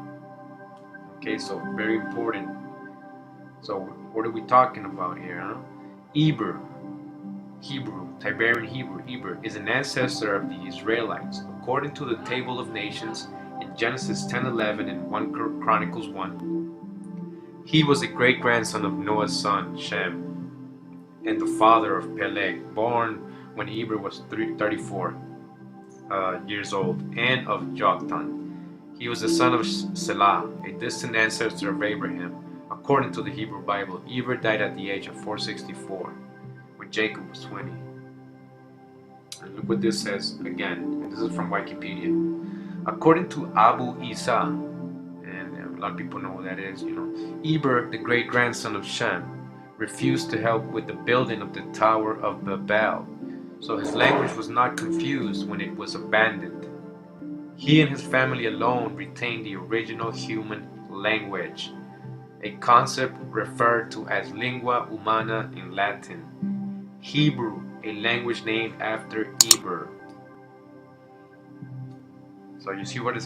Okay, so very important. So what are we talking about here, huh? Eber, Hebrew, Tiberian Hebrew, Eber, is an ancestor of the Israelites, according to the Table of Nations in Genesis 10:11 and 1 Chronicles 1. He was a great-grandson of Noah's son, Shem, and the father of Peleg, born when Eber was 34 years old, and of Joktan. He was the son of Selah, a distant ancestor of Abraham. According to the Hebrew Bible, Eber died at the age of 464, when Jacob was 20. And look what this says again, and this is from Wikipedia. According to Abu Isa, and a lot of people know who that is, you know, Eber, the great-grandson of Shem, refused to help with the building of the Tower of Babel, so his language was not confused when it was abandoned. He and his family alone retained the original human language, a concept referred to as lingua humana in Latin. Hebrew, a language named after Eber. So you see what are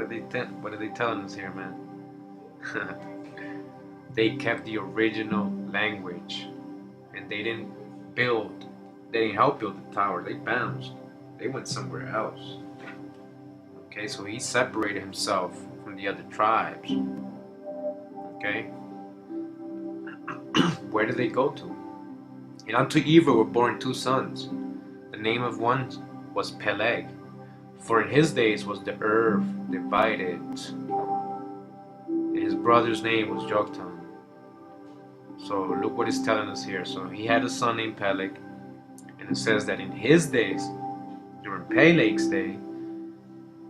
they telling us here, man? They kept the original language, and they didn't help build the tower. They bounced. They went somewhere else. Okay, so he separated himself from the other tribes. Okay? Where did they go to? And unto Eber were born two sons. The name of one was Peleg, for in his days was the earth divided. And his brother's name was Joktan. So look what it's telling us here. So he had a son named Peleg, and it says that in his days, during Peleg's day,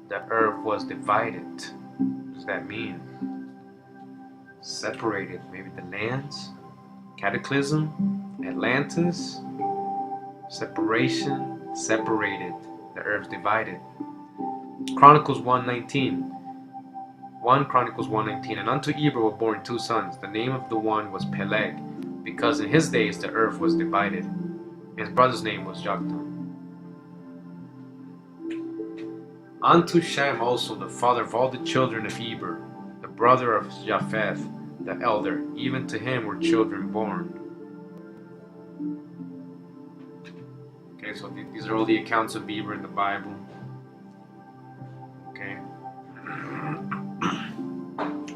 the earth was divided. What does that mean? Separated, maybe the lands, cataclysm, Atlantis, separation, separated, the earth divided. Chronicles 1:19. 1 Chronicles 1:19. And unto Eber were born two sons. The name of the one was Peleg, because in his days the earth was divided. His brother's name was Joktan. Unto Shem also, the father of all the children of Eber, the brother of Japheth, the elder, even to him were children born. Okay, so these are all the accounts of Eber in the Bible. Okay.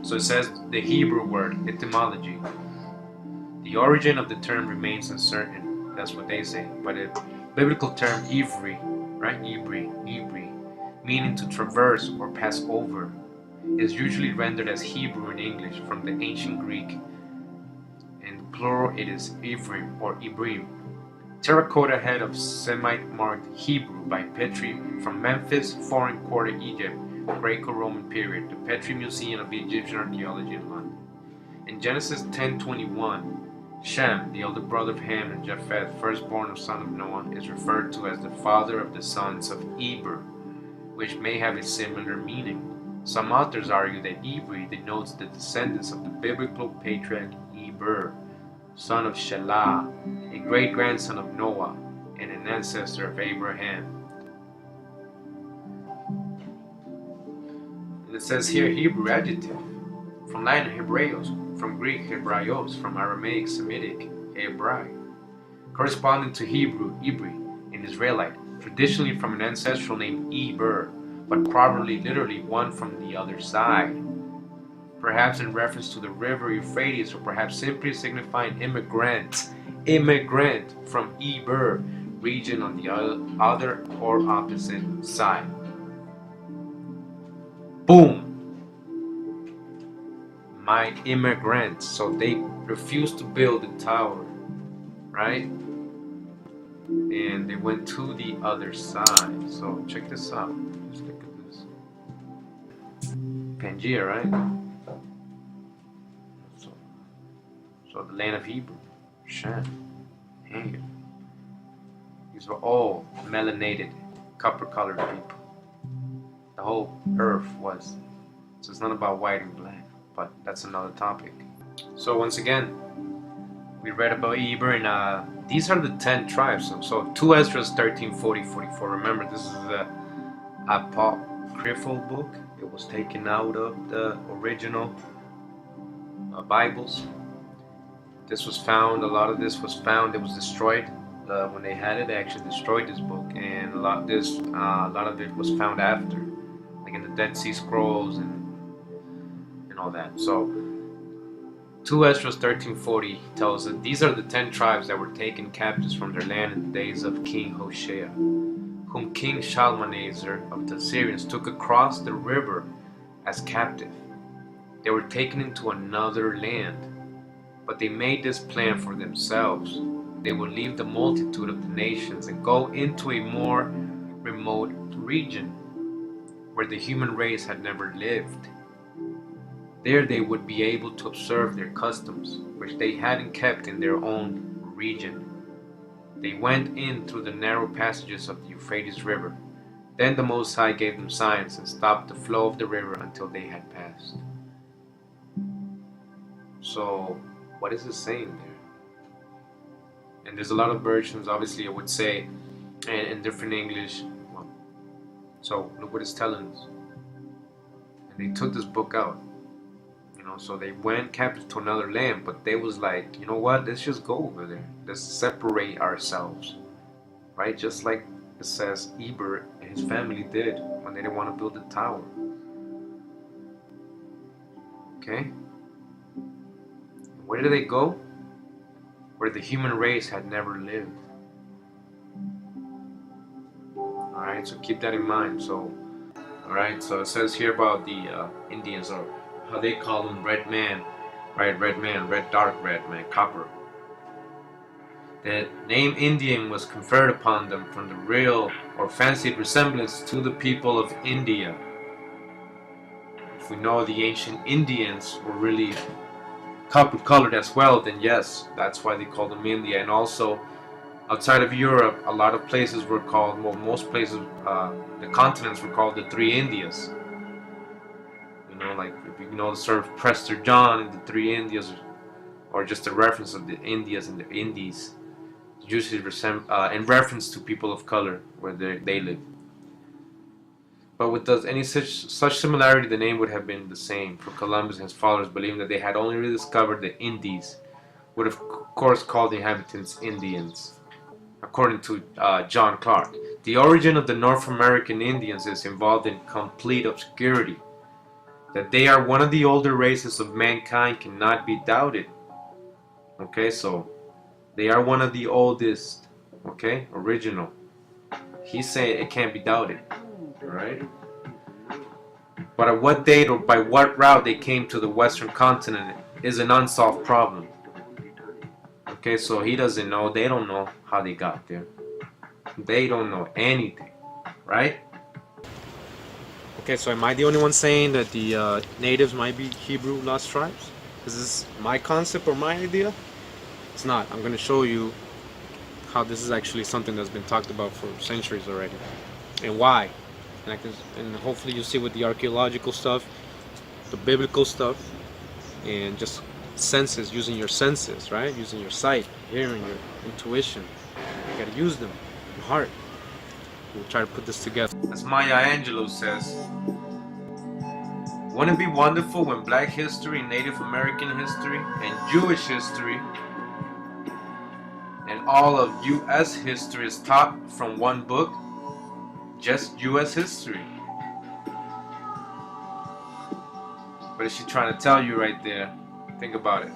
So it says the Hebrew word, etymology. The origin of the term remains uncertain. That's what they say. But the biblical term Ivri, right? Ibri, meaning to traverse or pass over, is usually rendered as Hebrew in English from the ancient Greek. In plural, it is Ivrim or Ibrim. Terracotta head of Semite marked Hebrew by Petrie from Memphis, Foreign Quarter, Egypt, Greco-Roman period, the Petrie Museum of Egyptian Archaeology in London. In Genesis 10:21, Shem, the elder brother of Ham and Japheth, firstborn of son of Noah, is referred to as the father of the sons of Eber, which may have a similar meaning. Some authors argue that Ibri denotes the descendants of the biblical patriarch Eber, son of Shelah, a great-grandson of Noah, and an ancestor of Abraham. it says here Hebrew adjective, from Latin Hebreos, from Greek Hebraios, from Aramaic Semitic Hebrai, corresponding to Hebrew Ibri, an Israelite, traditionally from an ancestral name Eber, but probably literally one from the other side, perhaps in reference to the river Euphrates, or perhaps simply signifying immigrant from Eber region on the other or opposite side. Boom! My immigrants. So they refused to build the tower, right? And they went to the other side. So check this out. Just look at this. Pangea, right? So the land of Hebrew, Shem, Ham. These were all melanated, copper-colored people. The whole earth was. So it's not about white and black, but that's another topic. So once again, we read about Eber, and these are the 10 tribes. So 2 Esdras 13:40-44. Remember, this is the apocryphal book. It was taken out of the original Bibles. This was found. A lot of this was found. It was destroyed when they had it. They actually destroyed this book, and a lot of it was found after, like in the Dead Sea Scrolls and all that. So 2 Esdras 13:40 tells us these are the 10 tribes that were taken captives from their land in the days of King Hoshea, whom King Shalmaneser of the Assyrians took across the river as captive. They were taken into another land, but they made this plan for themselves. They would leave the multitude of the nations and go into a more remote region where the human race had never lived. There they would be able to observe their customs, which they hadn't kept in their own region. They went in through the narrow passages of the Euphrates River. Then the Most High gave them signs and stopped the flow of the river until they had passed. So, what is it saying there? And there's a lot of versions, obviously, I would say, and in different English. Well, so, look what it's telling us. And they took this book out. So they went captive to another land, but they was like, you know what, let's just go over there. Let's separate ourselves, right? Just like it says Eber and his family did when they didn't want to build the tower. Okay? Where did they go? Where the human race had never lived. Alright, so keep that in mind. So, alright, so it says here about the Indians, or how they call them red man, right? Red man, red, dark red man, copper. The name Indian was conferred upon them from the real or fancied resemblance to the people of India. If we know the ancient Indians were really copper colored as well, then yes, that's why they called them India. And also outside of Europe, a lot of places were called, well, most places, the continents were called the Three Indias. You know, like if you know the sort of Prester John and the Three Indias, or just a reference of the Indias and the Indies, usually in reference to people of color where they live. But with any such similarity, the name would have been the same. For Columbus and his followers, believing that they had only rediscovered the Indies, would of course call the inhabitants Indians. According to John Clark, the origin of the North American Indians is involved in complete obscurity. That they are one of the older races of mankind cannot be doubted. Okay, so they are one of the oldest, okay, original. He's saying it can't be doubted, alright? But at what date or by what route they came to the western continent is an unsolved problem. Okay, so he doesn't know, they don't know how they got there. They don't know anything, right? Okay, so am I the only one saying that the natives might be Hebrew lost tribes? Is this my concept or my idea? It's not. I'm going to show you how this is actually something that's been talked about for centuries already, and why. And hopefully you see with the archaeological stuff, the biblical stuff, and just senses, using your senses, right? Using your sight, hearing, your intuition. You got to use them, your heart. We'll try to put this together. As Maya Angelou says, Wouldn't it be wonderful when Black history, Native American history, and Jewish history, and all of U.S. history is taught from one book? Just U.S. history. What is she trying to tell you right there? Think about it.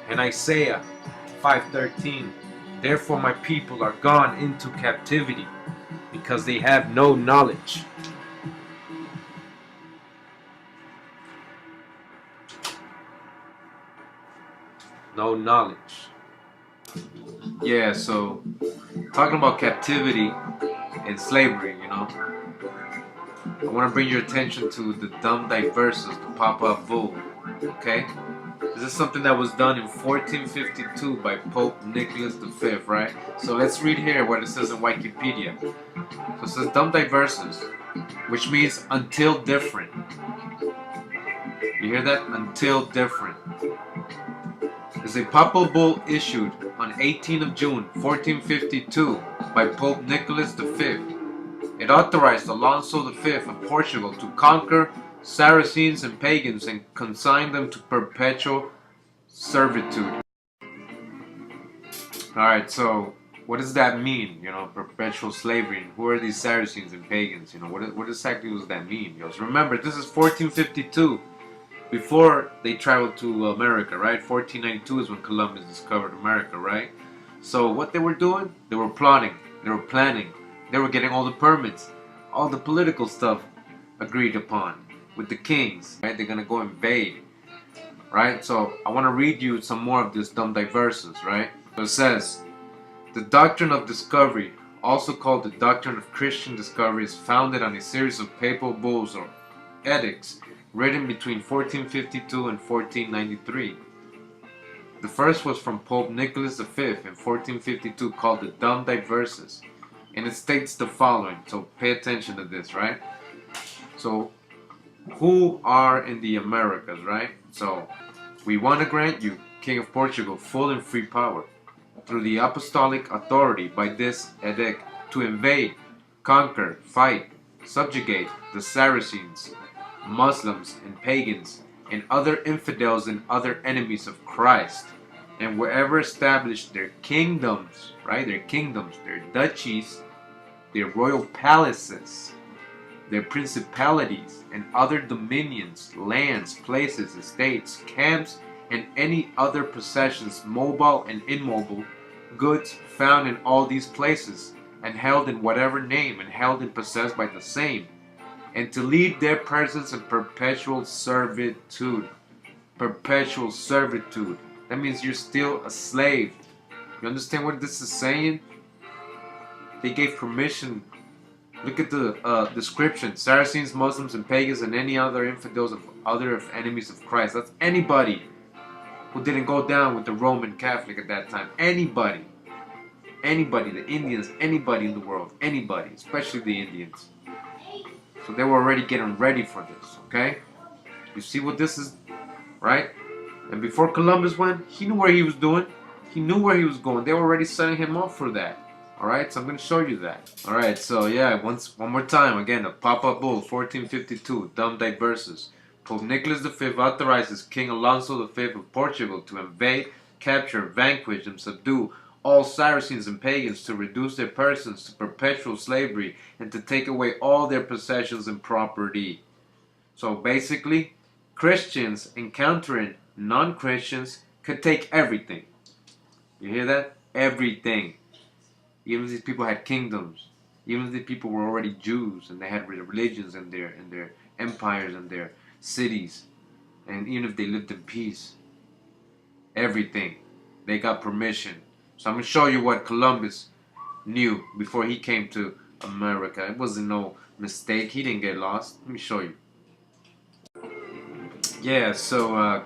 In Isaiah 5:13, therefore my people are gone into captivity, because they have no knowledge. No knowledge. Yeah, so talking about captivity and slavery, you know, I want to bring your attention to the dumb diverses, the Papa Bull, okay? This is something that was done in 1452 by Pope Nicholas V, right? So let's read here what it says in Wikipedia. So it says dumb diverses, which means until different. You hear that? Until different. Is a papal bull issued on 18th of June 1452 by Pope Nicholas V. It authorized Alonso V of Portugal to conquer Saracens and pagans and consign them to perpetual servitude. Alright, so what does that mean? You know, perpetual slavery. And who are these Saracens and pagans? You know, what exactly does that mean? You know, so remember, this is 1452. Before they traveled to America, right? 1492 is when Columbus discovered America, right? So what they were doing? They were plotting. They were planning. They were getting all the permits. All the political stuff agreed upon with the kings, right? They're going to go invade, right? So I want to read you some more of this dumb diverses, right? So it says, the Doctrine of Discovery, also called the Doctrine of Christian Discovery, is founded on a series of papal bulls or edicts written between 1452 and 1493. The first was from Pope Nicholas V in 1452 called the Dumb Diverses, and it states the following, so pay attention to this, right? So, who are in the Americas, right? So, we want to grant you, King of Portugal, full and free power, through the apostolic authority by this edict, to invade, conquer, fight, subjugate the Saracens, Muslims and pagans, and other infidels and other enemies of Christ, and wherever established their kingdoms, right? Their kingdoms, their duchies, their royal palaces, their principalities, and other dominions, lands, places, estates, camps, and any other possessions, mobile and immobile, goods found in all these places, and held in whatever name, and held and possessed by the same, and to lead their persons in perpetual servitude. Perpetual servitude. That means you're still a slave. You understand what this is saying? They gave permission. Look at the description. Saracens, Muslims, and pagans, and any other infidels of other enemies of Christ. That's anybody who didn't go down with the Roman Catholic at that time. Anybody. Anybody. The Indians. Anybody in the world. Anybody. Especially the Indians. So they were already getting ready for this, okay? You see what this is, right? And before Columbus went, he knew where he was doing. He knew where he was going. They were already setting him up for that. Alright, so I'm going to show you that. Alright, so yeah, one more time. Again, the Papa Bull, 1452, Dumb Diverses. Pope Nicholas V authorizes King Alonso V of Portugal to invade, capture, vanquish, and subdue all Saracens and pagans, to reduce their persons to perpetual slavery, and to take away all their possessions and property. So basically, Christians encountering non-Christians could take everything. You hear that? Everything. Even if these people had kingdoms, even if these people were already Jews and they had religions in their empires and their cities, and even if they lived in peace, everything, they got permission. So I'm going to show you what Columbus knew before he came to America. It wasn't no mistake. He didn't get lost. Let me show you. Yeah, so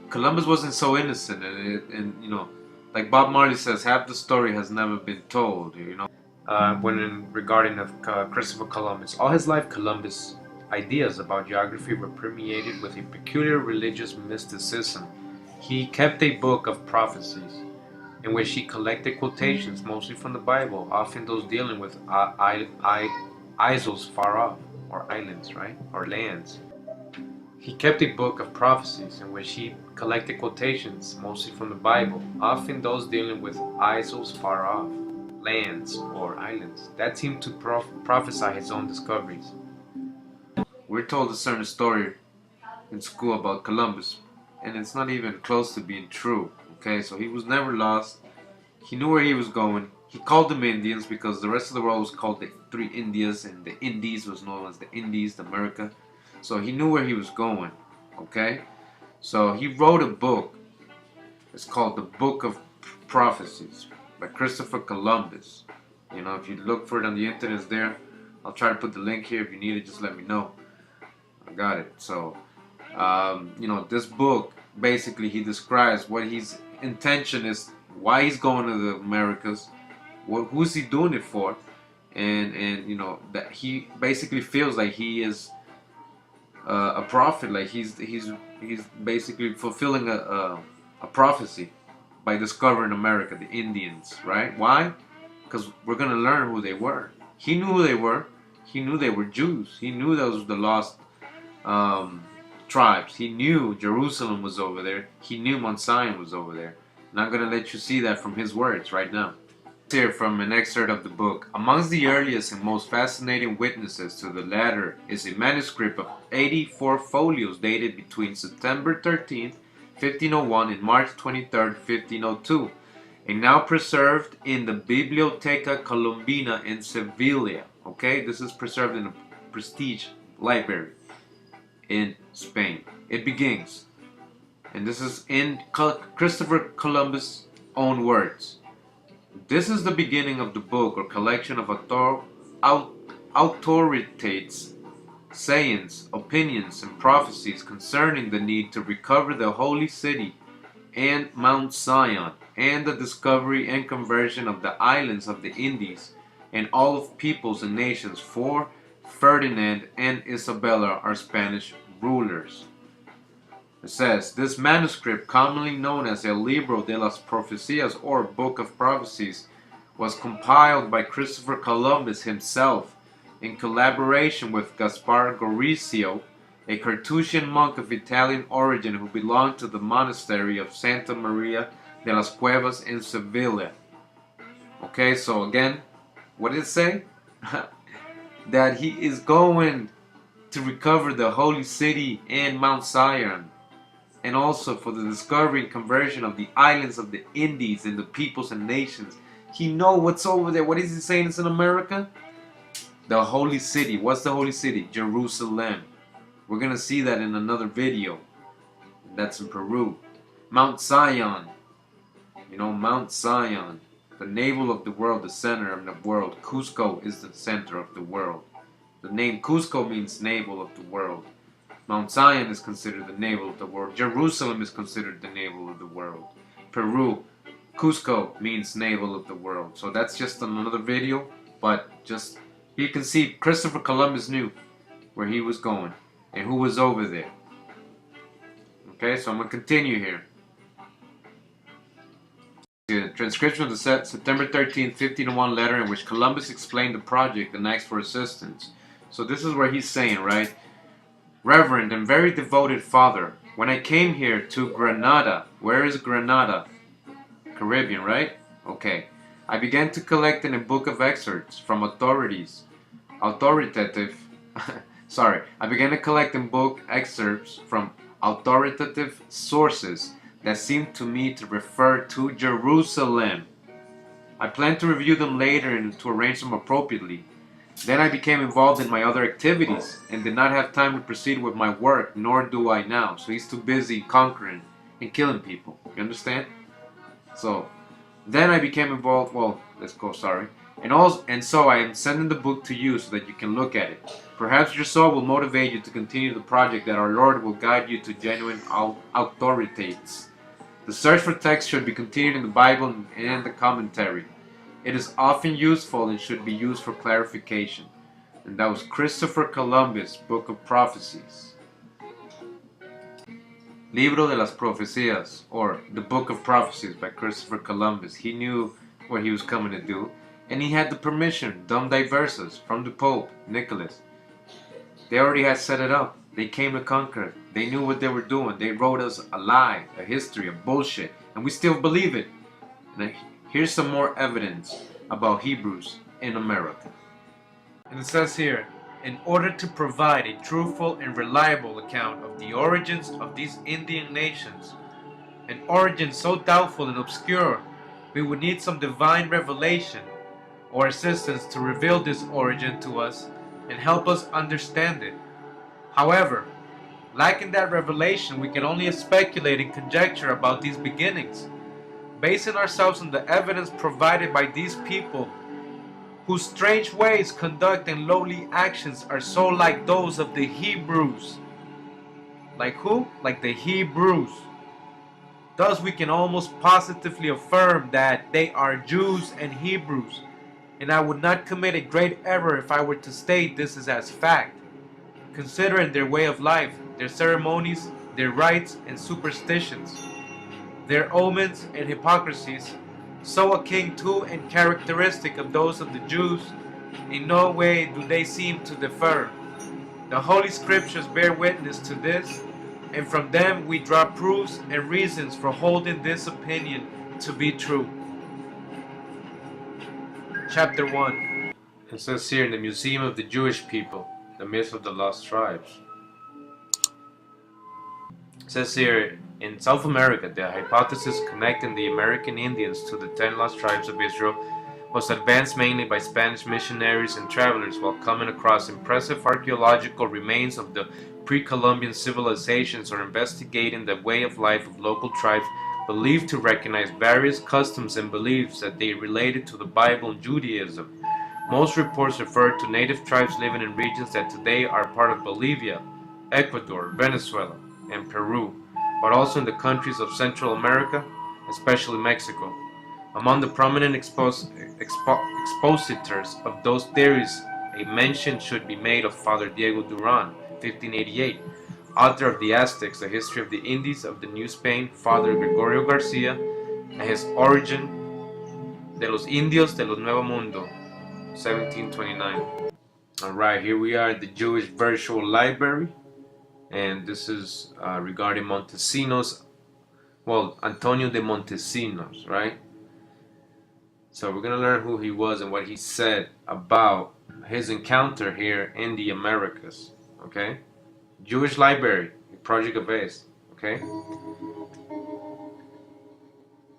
Columbus wasn't so innocent, and you know, like Bob Marley says, half the story has never been told. You know, regarding of Christopher Columbus, all his life, Columbus' ideas about geography were permeated with a peculiar religious mysticism. He kept a book of prophecies, in which he collected quotations, mostly from the Bible, often those dealing with isles far off, or islands, right? Or lands. He kept a book of prophecies in which he collected quotations, mostly from the Bible, often those dealing with isles far off, lands or islands, that seemed to prophesy his own discoveries. We're told a certain story in school about Columbus, and it's not even close to being true. Okay, so he was never lost. He knew where he was going. He called them Indians because the rest of the world was called the Three Indias, and the Indies was known as the Indies, the America. So he knew where he was going. Okay, so he wrote a book. It's called the Book of Prophecies by Christopher Columbus. You know, if you look for it on the internet, it's there. I'll try to put the link here. If you need it, just let me know. I got it. So, you know, this book, basically, he describes what his intention is, why he's going to the Americas, who's he doing it for, and you know, that he basically feels like he is a prophet, like he's basically fulfilling a prophecy by discovering America, the Indians, right? Why? Because we're gonna learn who they were. He knew who they were. He knew they were Jews. He knew those were the lost tribes. He knew Jerusalem was over there. He knew Mount Zion was over there. And I'm going to let you see that from his words right now. Here from an excerpt of the book. Amongst the earliest and most fascinating witnesses to the latter is a manuscript of 84 folios dated between September 13th, 1501 and March 23rd, 1502, and now preserved in the Biblioteca Colombina in Sevilla. Okay, this is preserved in a prestige library in Spain. It begins, and this is in Christopher Columbus' own words. This is the beginning of the book or collection of authorities, sayings, opinions, and prophecies concerning the need to recover the holy city and Mount Zion, and the discovery and conversion of the islands of the Indies and all of peoples and nations, for Ferdinand and Isabella are Spanish rulers. It says, this manuscript, commonly known as El Libro de las Profecías or Book of Prophecies, was compiled by Christopher Columbus himself in collaboration with Gaspar Gorizio, a Carthusian monk of Italian origin who belonged to the monastery of Santa Maria de las Cuevas in Sevilla. Okay, so again, what did it say? That he is going to recover the holy city and Mount Zion, and also for the discovery and conversion of the islands of the Indies and the peoples and nations. He knows what's over there. What is he saying is in America? The holy city. What's the holy city? Jerusalem. We're going to see that in another video. That's in Peru. Mount Zion. You know, Mount Zion. The navel of the world, the center of the world. Cusco is the center of the world. The name Cusco means navel of the world. Mount Zion is considered the navel of the world. Jerusalem is considered the navel of the world. Peru, Cusco means navel of the world. So that's just another video, but just you can see Christopher Columbus knew where he was going and who was over there. Okay, so I'm going to continue here. The transcription of the September 13, 1501 letter in which Columbus explained the project and asked for assistance. So this is where he's saying, right? Reverend and very devoted Father, when I came here to Granada, where is Granada? Caribbean, right? Okay. I began to collect in a book of excerpts from I began to collect in book excerpts from authoritative sources that seemed to me to refer to Jerusalem. I plan to review them later and to arrange them appropriately. Then I became involved in my other activities and did not have time to proceed with my work, nor do I now. So he's too busy conquering and killing people. You understand? So then I became involved, and so I am sending the book to you so that you can look at it. Perhaps your soul will motivate you to continue the project, that our Lord will guide you to genuine authorities. The search for text should be continued in the Bible and the commentary. It is often useful and should be used for clarification. And that was Christopher Columbus' Book of Prophecies. Libro de las Profecías, or the Book of Prophecies by Christopher Columbus. He knew what he was coming to do, and he had the permission, dum diversas, from the Pope, Nicholas. They already had set it up. They came to conquer. They knew what they were doing. They wrote us a lie, a history, a bullshit, and we still believe it. Now, here's some more evidence about Hebrews in America. And it says here, in order to provide a truthful and reliable account of the origins of these Indian nations, an origin so doubtful and obscure, we would need some divine revelation or assistance to reveal this origin to us and help us understand it. However, lacking that revelation, we can only speculate and conjecture about these beginnings, basing ourselves on the evidence provided by these people whose strange ways, conduct, and lowly actions are so like those of the Hebrews. Like who? Like the Hebrews. Thus, we can almost positively affirm that they are Jews and Hebrews, and I would not commit a great error if I were to state this as fact, considering their way of life, their ceremonies, their rites and superstitions, their omens and hypocrisies, so akin to and characteristic of those of the Jews. In no way do they seem to differ. The Holy Scriptures bear witness to this, and from them we draw proofs and reasons for holding this opinion to be true. Chapter 1. It says here in the Museum of the Jewish People, the Myth of the Lost Tribes. It says here, in South America, the hypothesis connecting the American Indians to the 10 lost tribes of Israel was advanced mainly by Spanish missionaries and travelers while coming across impressive archaeological remains of the pre-Columbian civilizations or investigating the way of life of local tribes believed to recognize various customs and beliefs that they related to the Bible and Judaism. Most reports refer to native tribes living in regions that today are part of Bolivia, Ecuador, Venezuela, and Peru, but also in the countries of Central America, especially Mexico. Among the prominent expositors of those theories, a mention should be made of Father Diego Duran, 1588, author of the Aztecs, A History of the Indies of the New Spain, Father Gregorio Garcia, and his Origin de los Indios de los Nuevo Mundo, 1729. Alright, here we are at the Jewish Virtual Library, and this is regarding Montesinos, well, Antonio de Montesinos, right? So we're going to learn who he was and what he said about his encounter here in the Americas, okay? Jewish Library, Project of Ace, okay?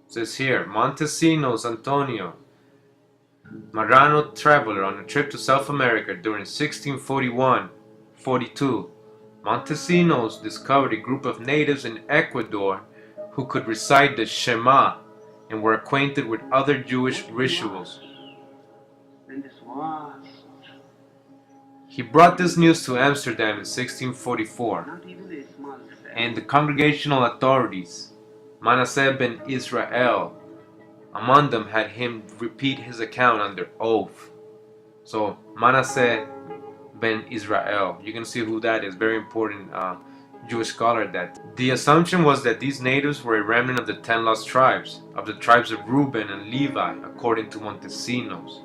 It says here, Montesinos Antonio, Marrano traveler on a trip to South America during 1641-42. Montesinos discovered a group of natives in Ecuador who could recite the Shema and were acquainted with other Jewish rituals. He brought this news to Amsterdam in 1644, and the congregational authorities, Manasseh ben Israel, among them, had him repeat his account under oath. So Manasseh ben Israel, you can see who that is, very important Jewish scholar. That the assumption was that these natives were a remnant of the 10 lost tribes, of the tribes of Reuben and Levi, according to Montesinos.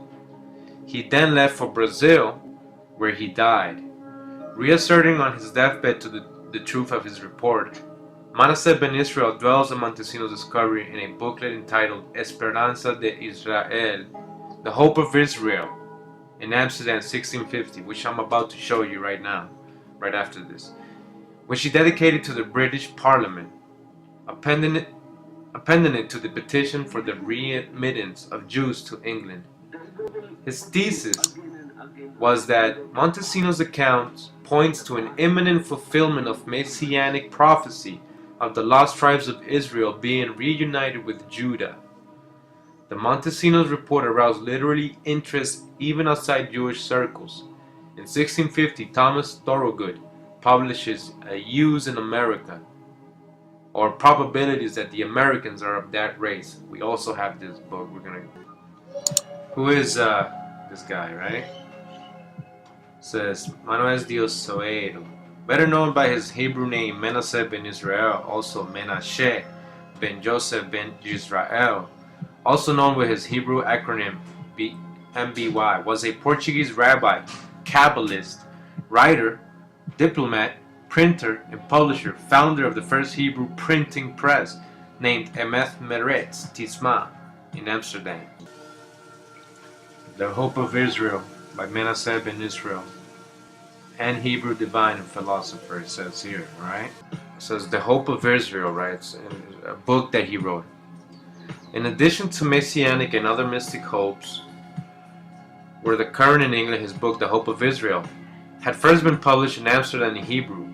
He then left for Brazil, where he died, reasserting on his deathbed to the truth of his report. Manasseh ben Israel dwells on Montesinos' discovery in a booklet entitled Esperanza de Israel, The Hope of Israel, in Amsterdam 1650, which I'm about to show you right now, right after this, which he dedicated to the British Parliament, appending it to the petition for the readmittance of Jews to England. His thesis was that Montesinos' account points to an imminent fulfillment of messianic prophecy of the lost tribes of Israel being reunited with Judah. The Montesinos report aroused literary interest even outside Jewish circles. In 1650, Thomas Thorogood publishes Use in America, or Probabilities that the Americans are of that race. We also have this book. Who is this guy, right? Says Manuel Dios Soeiro, better known by his Hebrew name Manasseh ben Israel, also Menashe ben Joseph ben Israel, also known with his Hebrew acronym MBY, was a Portuguese rabbi, Kabbalist, writer, diplomat, printer, and publisher, founder of the first Hebrew printing press, named Emeth Meretz Tisma in Amsterdam. The Hope of Israel by Manasseh ben Israel, and Hebrew divine and philosopher, it says here, right? It says The Hope of Israel, right? It's a book that he wrote. In addition to messianic and other mystic hopes, were the current in England, his book The Hope of Israel had first been published in Amsterdam in Hebrew,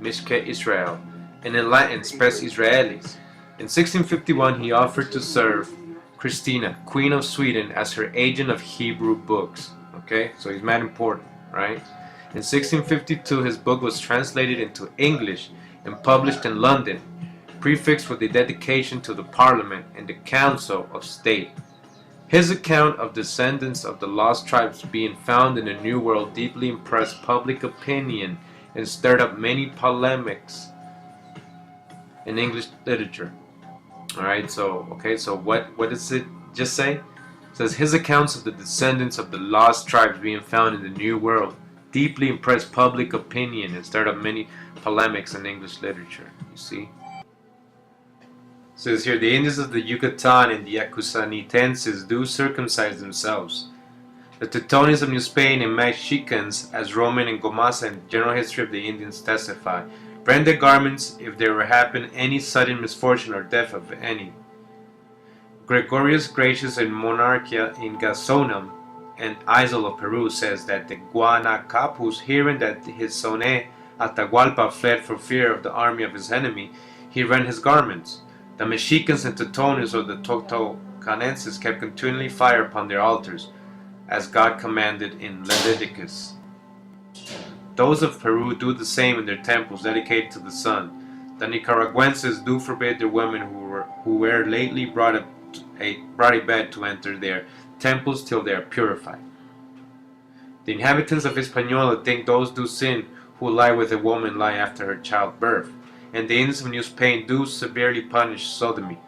Muisca Israel, and in Latin, Spes Israelis. In 1651, he offered to serve Christina, Queen of Sweden, as her agent of Hebrew books. Okay, so he's mad important, right? In 1652, his book was translated into English and published in London, prefixed with the dedication to the Parliament and the Council of State. His account of descendants of the lost tribes being found in the New World deeply impressed public opinion and stirred up many polemics in English literature. Alright, so what does it just say? It says his accounts of the descendants of the lost tribes being found in the New World deeply impressed public opinion and stirred up many polemics in English literature. You see? It says here, the Indians of the Yucatan and the Acusanitenses do circumcise themselves. The Teutones of New Spain and Mexicans, as Roman and Gomasa and General History of the Indians testify, rend their garments if there were happen any sudden misfortune or death of any. Gregorius Gracious in Monarchia in Gasonum and Isle of Peru says that the Guanacapus, hearing that his Sone Atahualpa fled for fear of the army of his enemy, he rent his garments. The Mexicans and Teutones or the Totocanenses kept continually fire upon their altars, as God commanded in Leviticus. Those of Peru do the same in their temples dedicated to the sun. The Nicaraguenses do forbid their women who were lately brought a bed to enter their temples till they are purified. The inhabitants of Hispaniola think those do sin who lie with a woman lie after her childbirth, and the Indians of New Spain do severely punish sodomy.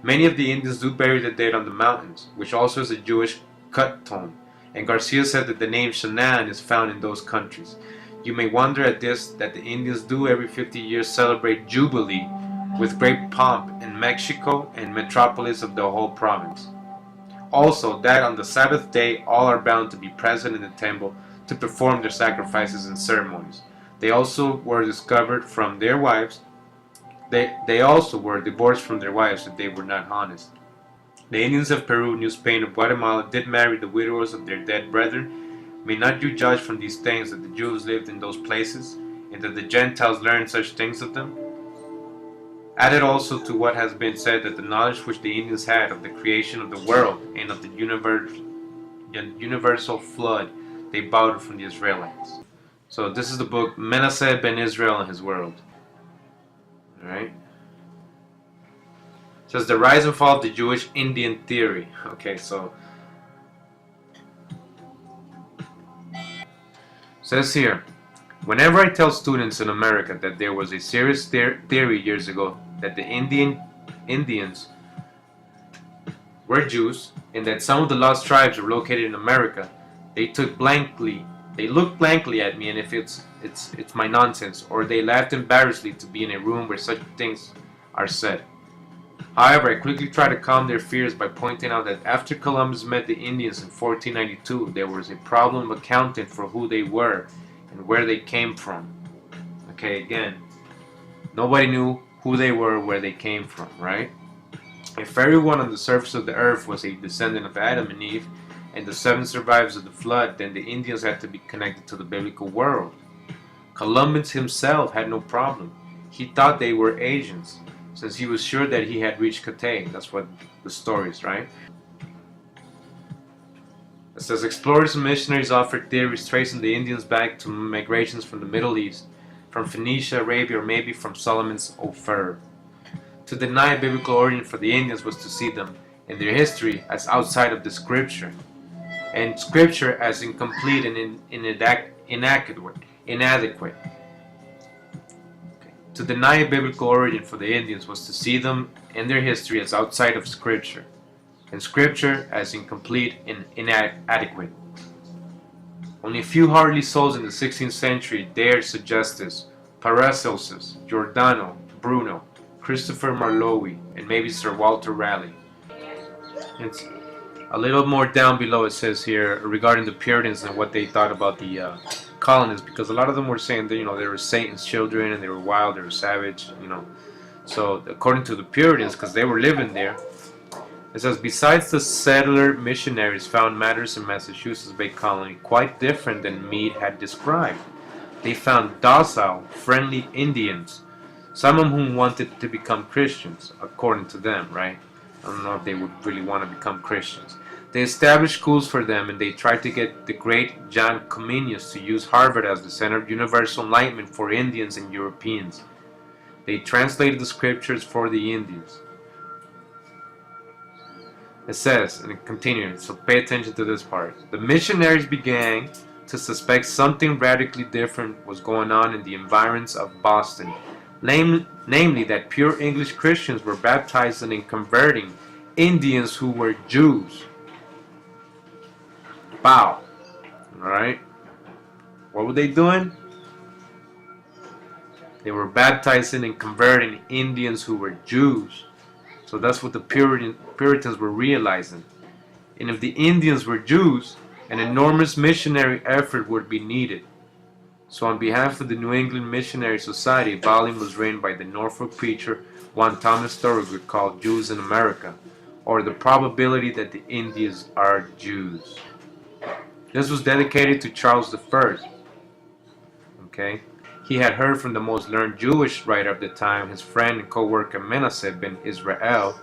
Many of the Indians do bury the dead on the mountains, which also is a Jewish cut tone, and Garcia said that the name Shanaan is found in those countries. You may wonder at this, that the Indians do every 50 years celebrate Jubilee with great pomp in Mexico and metropolis of the whole province. Also, that on the Sabbath day all are bound to be present in the temple to perform their sacrifices and ceremonies. They also were discovered from their wives. They also were divorced from their wives if they were not honest. The Indians of Peru, New Spain, and Guatemala did marry the widows of their dead brethren. May not you judge from these things that the Jews lived in those places, and that the Gentiles learned such things of them? Added also to what has been said that the knowledge which the Indians had of the creation of the world and of the universal flood they borrowed from the Israelites. So this is the book Manasseh ben Israel and His World. Alright? It says the rise and fall of the Jewish Indian theory. Okay, so it says here, whenever I tell students in America that there was a serious theory years ago that the Indians were Jews and that some of the lost tribes were located in America, they looked blankly at me, and if it's my nonsense, or they laughed embarrassedly to be in a room where such things are said. However, I quickly tried to calm their fears by pointing out that after Columbus met the Indians in 1492, there was a problem accounting for who they were and where they came from. Okay, again, nobody knew who they were, where they came from, right? If everyone on the surface of the earth was a descendant of Adam and Eve, and the 7 survivors of the flood, then the Indians had to be connected to the biblical world. Columbus himself had no problem. He thought they were Asians, since he was sure that he had reached Cathay. That's what the story is, right? It says explorers and missionaries offered theories tracing the Indians back to migrations from the Middle East, from Phoenicia, Arabia, or maybe from Solomon's Ophir. To deny a biblical origin for the Indians was to see them in their history as outside of the scripture, and scripture as incomplete and inadequate. To deny a biblical origin for the Indians was to see them and their history as outside of scripture, and scripture as incomplete and inadequate. Only a few hardy souls in the 16th century dared suggest this. Paracelsus, Giordano Bruno, Christopher Marlowe, and maybe Sir Walter Raleigh. It's a little more down below. It says here regarding the Puritans and what they thought about the colonists, because a lot of them were saying that they were Satan's children and they were wild, they were savage. So according to the Puritans, because they were living there, it says, besides the settler missionaries found matters in Massachusetts Bay Colony quite different than Meade had described. They found docile, friendly Indians, some of whom wanted to become Christians, according to them, right? I don't know if they would really want to become Christians. They established schools for them, and they tried to get the great John Comenius to use Harvard as the center of universal enlightenment for Indians and Europeans. They translated the scriptures for the Indians. It says, and it continues, so pay attention to this part. The missionaries began to suspect something radically different was going on in the environs of Boston, namely that pure English Christians were baptizing and converting Indians who were Jews. Wow. Alright? What were they doing? They were baptizing and converting Indians who were Jews. So that's what the Puritans were realizing. And if the Indians were Jews, an enormous missionary effort would be needed. So on behalf of the New England Missionary Society, a volume was written by the Norfolk preacher one Thomas Thorogood called Jews in America, or the probability that the Indians are Jews. This was dedicated to Charles I. Okay? He had heard from the most learned Jewish writer of the time, his friend and co-worker Manasseh ben Israel,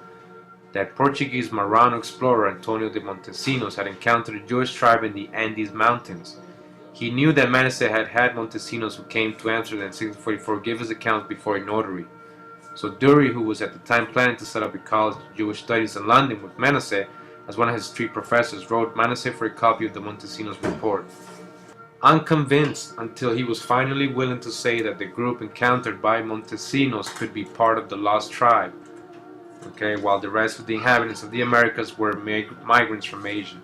that Portuguese Marrano explorer Antonio de Montesinos had encountered a Jewish tribe in the Andes Mountains. He knew that Manasseh had had Montesinos, who came to Amsterdam in 1644, give his accounts before a notary. So Dury, who was at the time planning to set up a college of Jewish studies in London with Manasseh as one of his three professors, wrote Manasseh for a copy of the Montesinos report. Unconvinced until he was finally willing to say that the group encountered by Montesinos could be part of the lost tribe, okay, while the rest of the inhabitants of the Americas were migrants from Asia.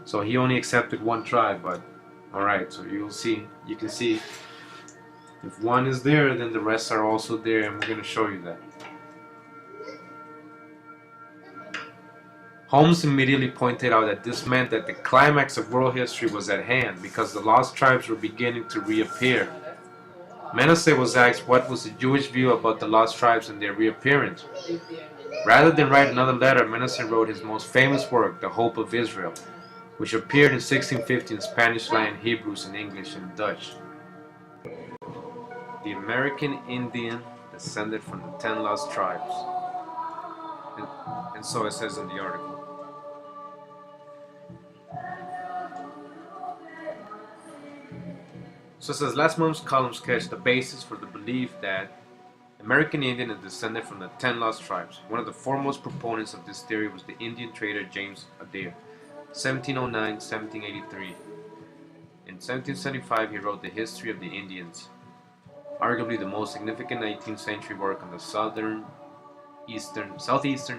So he only accepted one tribe, but alright, so you can see if one is there, then the rest are also there, and we're going to show you that. Holmes immediately pointed out that this meant that the climax of world history was at hand, because the lost tribes were beginning to reappear. Manasseh was asked what was the Jewish view about the lost tribes and their reappearance. Rather than write another letter, Manasseh wrote his most famous work, The Hope of Israel, which appeared in 1650 in Spanish, Latin, Hebrews, and English and Dutch. The American Indian descended from the 10 lost tribes. And so it says in the article. So it says, last month's column sketched the basis for the belief that American Indian is descended from the 10 lost tribes. One of the foremost proponents of this theory was the Indian trader James Adair, 1709-1783. In 1775, he wrote The History of the Indians, arguably the most significant 19th century work on the southeastern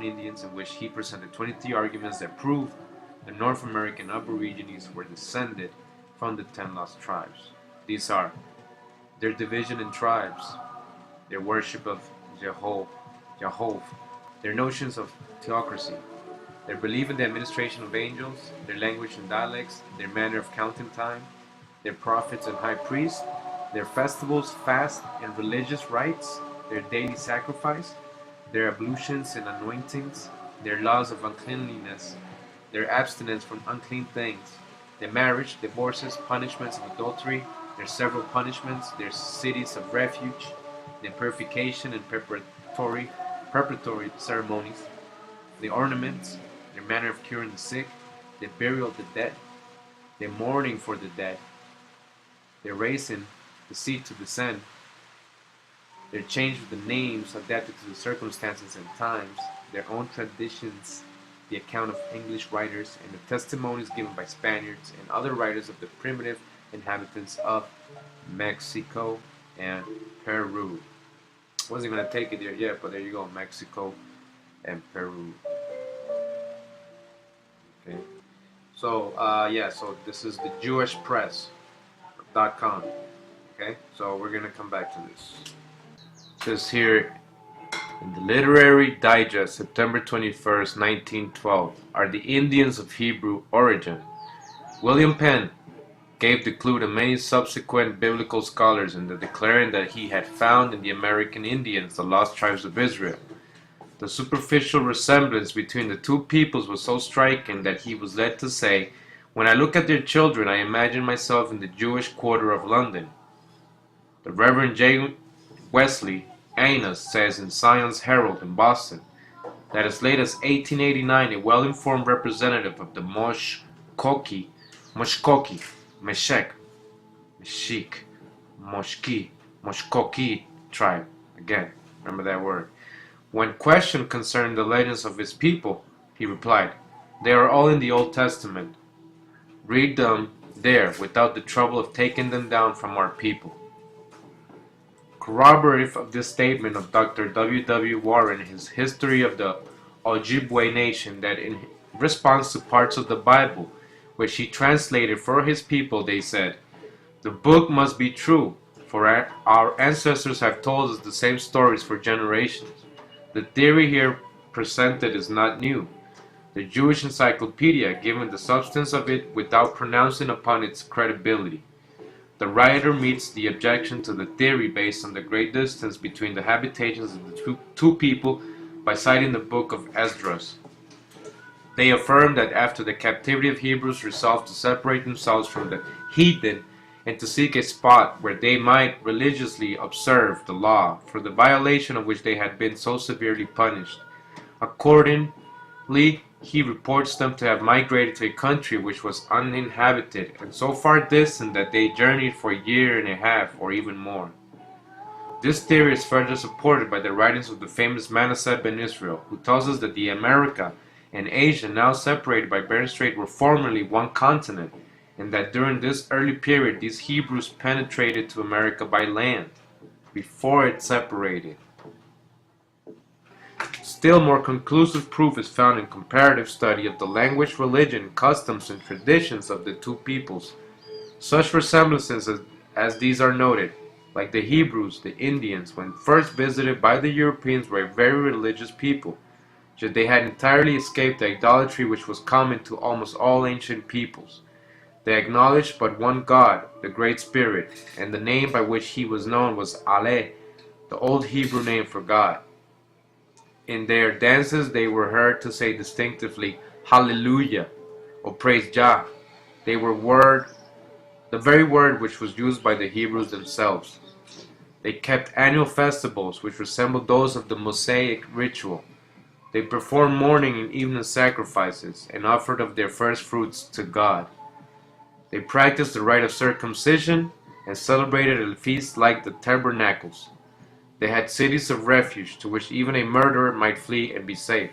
Indians, in which he presented 23 arguments that prove the North American Aborigines were descended from the 10 lost tribes. These are their division in tribes, their worship of Jehovah, their notions of theocracy, their belief in the administration of angels, their language and dialects, their manner of counting time, their prophets and high priests, their festivals, fast, and religious rites, their daily sacrifice, their ablutions and anointings, their laws of uncleanliness, their abstinence from unclean things, their marriage, divorces, punishments of adultery, their several punishments, their cities of refuge, their purification and preparatory ceremonies, the ornaments, their manner of curing the sick, their burial of the dead, their mourning for the dead, their raising the seed to descend, their change of the names adapted to the circumstances and times, their own traditions, the account of English writers, and the testimonies given by Spaniards and other writers of the primitive inhabitants of Mexico and Peru. Wasn't going to take it there yet, but there you go, Mexico and Peru. Okay. So yeah, so this is the JewishPress.com. Okay, so we're gonna come back to this. It says here in the Literary Digest, September 21st, 1912, are the Indians of Hebrew origin. William Penn gave the clue to many subsequent biblical scholars in the declaring that he had found in the American Indians the lost tribes of Israel. The superficial resemblance between the two peoples was so striking that he was led to say, "When I look at their children, I imagine myself in the Jewish quarter of London." The Reverend J. Wesley Anas says in Zion's Herald in Boston that as late as 1889, a well-informed representative of the Moshkoki, Meshek, Moshkoki tribe, again, remember that word. When questioned concerning the legends of his people, he replied, "They are all in the Old Testament. Read them there without the trouble of taking them down from our people." Corroborative of this statement of Dr. W. W. Warren, his History of the Ojibwe Nation, that in response to parts of the Bible, which he translated for his people, they said, "The book must be true, for our ancestors have told us the same stories for generations. The theory here presented is not new. The Jewish Encyclopedia given the substance of it without pronouncing upon its credibility. The writer meets the objection to the theory based on the great distance between the habitations of the two people by citing the book of Esdras. They affirm that after the captivity of Hebrews resolved to separate themselves from the heathen and to seek a spot where they might religiously observe the law, for the violation of which they had been so severely punished. Accordingly, he reports them to have migrated to a country which was uninhabited and so far distant that they journeyed for a year and a half or even more. This theory is further supported by the writings of the famous Manasseh ben Israel, who tells us that the America and Asia, now separated by Bering Strait, were formerly one continent, and that during this early period these Hebrews penetrated to America by land, before it separated. Still more conclusive proof is found in comparative study of the language, religion, customs, and traditions of the two peoples. Such resemblances as these are noted, like the Hebrews, the Indians, when first visited by the Europeans, were a very religious people, yet they had entirely escaped the idolatry which was common to almost all ancient peoples. They acknowledged but one God, the Great Spirit, and the name by which he was known was Ale, the old Hebrew name for God. In their dances they were heard to say distinctively, Hallelujah, or Praise Jah. They were the very word which was used by the Hebrews themselves. They kept annual festivals which resembled those of the Mosaic ritual. They performed morning and evening sacrifices and offered of their first fruits to God. They practiced the rite of circumcision and celebrated a feast like the tabernacles. They had cities of refuge to which even a murderer might flee and be safe.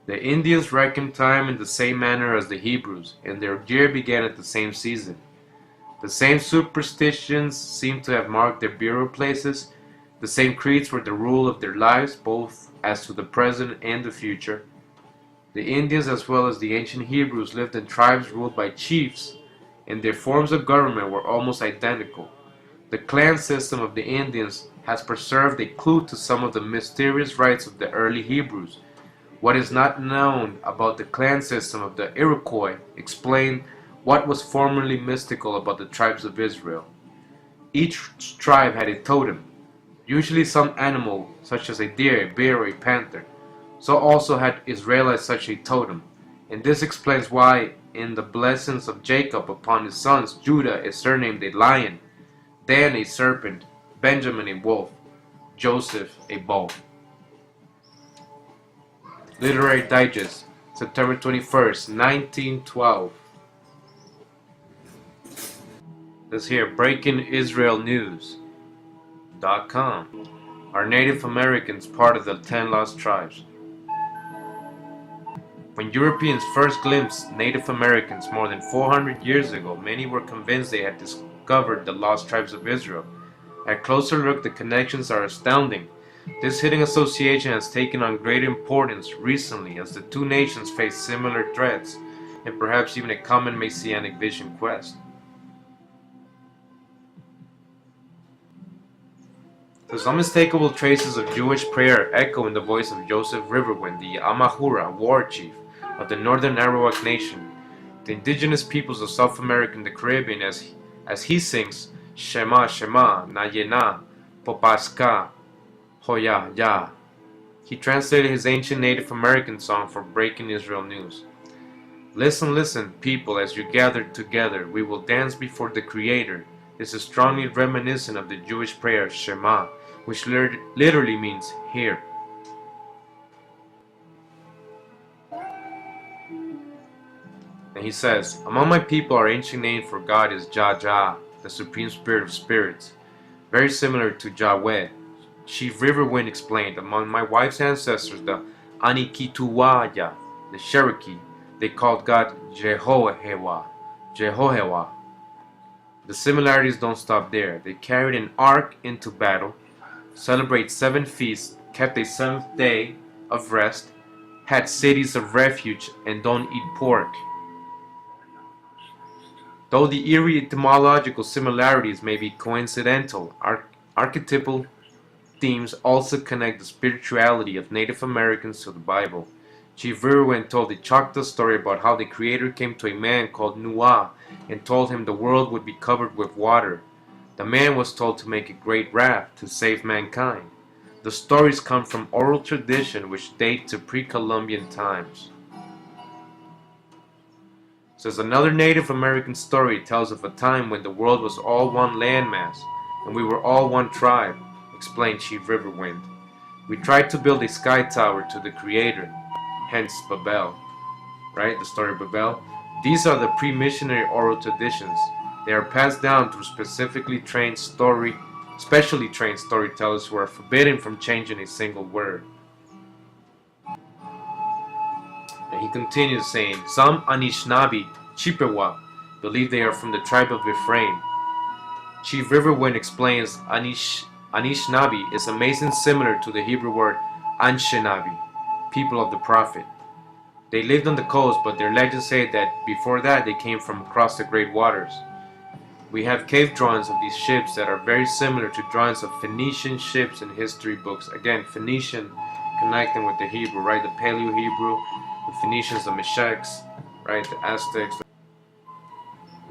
The Indians reckoned time in the same manner as the Hebrews, and their year began at the same season. The same superstitions seem to have marked their burial places. The same creeds were the rule of their lives, both as to the present and the future. The Indians, as well as the ancient Hebrews, lived in tribes ruled by chiefs, and their forms of government were almost identical. The clan system of the Indians has preserved a clue to some of the mysterious rites of the early Hebrews. What is not known about the clan system of the Iroquois explain what was formerly mystical about the tribes of Israel. Each tribe had a totem, usually some animal such as a deer, a bear, or a panther. So also had Israelites such a totem, and this explains why in the blessings of Jacob upon his sons, Judah is surnamed a lion, Dan a serpent, Benjamin a wolf, Joseph a bull. Literary Digest, September 21st, 1912. Let's hear BreakingIsraelNews.com. Are Native Americans part of the 10 lost tribes? When Europeans first glimpsed Native Americans more than 400 years ago, many were convinced they had discovered the lost tribes of Israel. At closer look, the connections are astounding. This hidden association has taken on great importance recently as the two nations face similar threats. and perhaps even a common messianic vision quest. Those unmistakable traces of Jewish prayer echo in the voice of Joseph Riverwind, the Amahura war chief of the Northern Arawak Nation, the indigenous peoples of South America and the Caribbean, as he sings Shema Shema Nayena Popaska Hoya Ya. He translated his ancient Native American song for Breaking Israel News. Listen, listen, people, as you gather together, we will dance before the Creator. This is strongly reminiscent of the Jewish prayer Shema, which literally means hear. And he says, among my people, our ancient name for God is Jah, the Supreme Spirit of Spirits, very similar to Yahweh. Chief Riverwind explained, among my wife's ancestors, the Anikituwaya, the Cherokee, they called God Jehoahwa. The similarities don't stop there. They carried an ark into battle, celebrate 7 feasts, kept a 7th day of rest, had cities of refuge, and don't eat pork. Though the eerie etymological similarities may be coincidental, archetypal themes also connect the spirituality of Native Americans to the Bible. Chief Riverwind told the Choctaw story about how the Creator came to a man called Nuah and told him the world would be covered with water. The man was told to make a great raft to save mankind. The stories come from oral tradition which date to pre-Columbian times. Says another Native American story tells of a time when the world was all one landmass and we were all one tribe, explained Chief Riverwind. We tried to build a sky tower to the Creator, hence Babel, right? The story of Babel. These are the pre-missionary oral traditions. They are passed down through specially trained storytellers who are forbidden from changing a single word. And he continues saying, some Anishinaabe, Chippewa, believe they are from the tribe of Ephraim. Chief Riverwind explains Anishinaabe is amazingly similar to the Hebrew word Anshenabi, people of the prophet. They lived on the coast, but their legends say that before that they came from across the great waters. We have cave drawings of these ships that are very similar to drawings of Phoenician ships in history books. Again, Phoenician connecting with the Hebrew, right? The Paleo-Hebrew, the Phoenicians, the Mesheks, right? The Aztecs.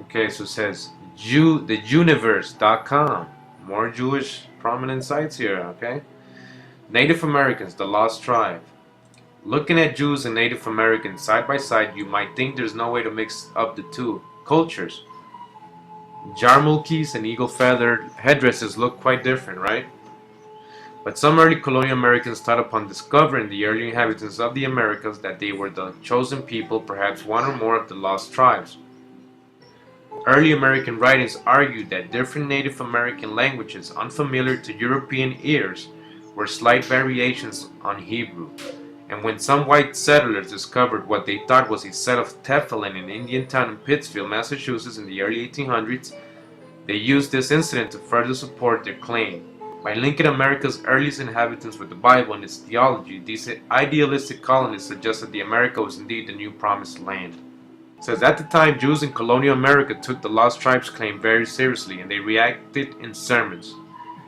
Okay, so it says theuniverse.com. More Jewish prominent sites here, okay? Native Americans, the Lost Tribe. Looking at Jews and Native Americans side by side, you might think there's no way to mix up the two cultures. Jarmulkes and eagle-feathered headdresses look quite different, right? But some early colonial Americans thought upon discovering the early inhabitants of the Americas that they were the chosen people, perhaps one or more of the lost tribes. Early American writings argued that different Native American languages, unfamiliar to European ears, were slight variations on Hebrew. And when some white settlers discovered what they thought was a set of tefillin in an Indian town in Pittsfield, Massachusetts in the early 1800s, they used this incident to further support their claim. By linking America's earliest inhabitants with the Bible and its theology, these idealistic colonists suggested the America was indeed the new promised land. It says, at the time, Jews in colonial America took the Lost Tribes claim very seriously, and they reacted in sermons,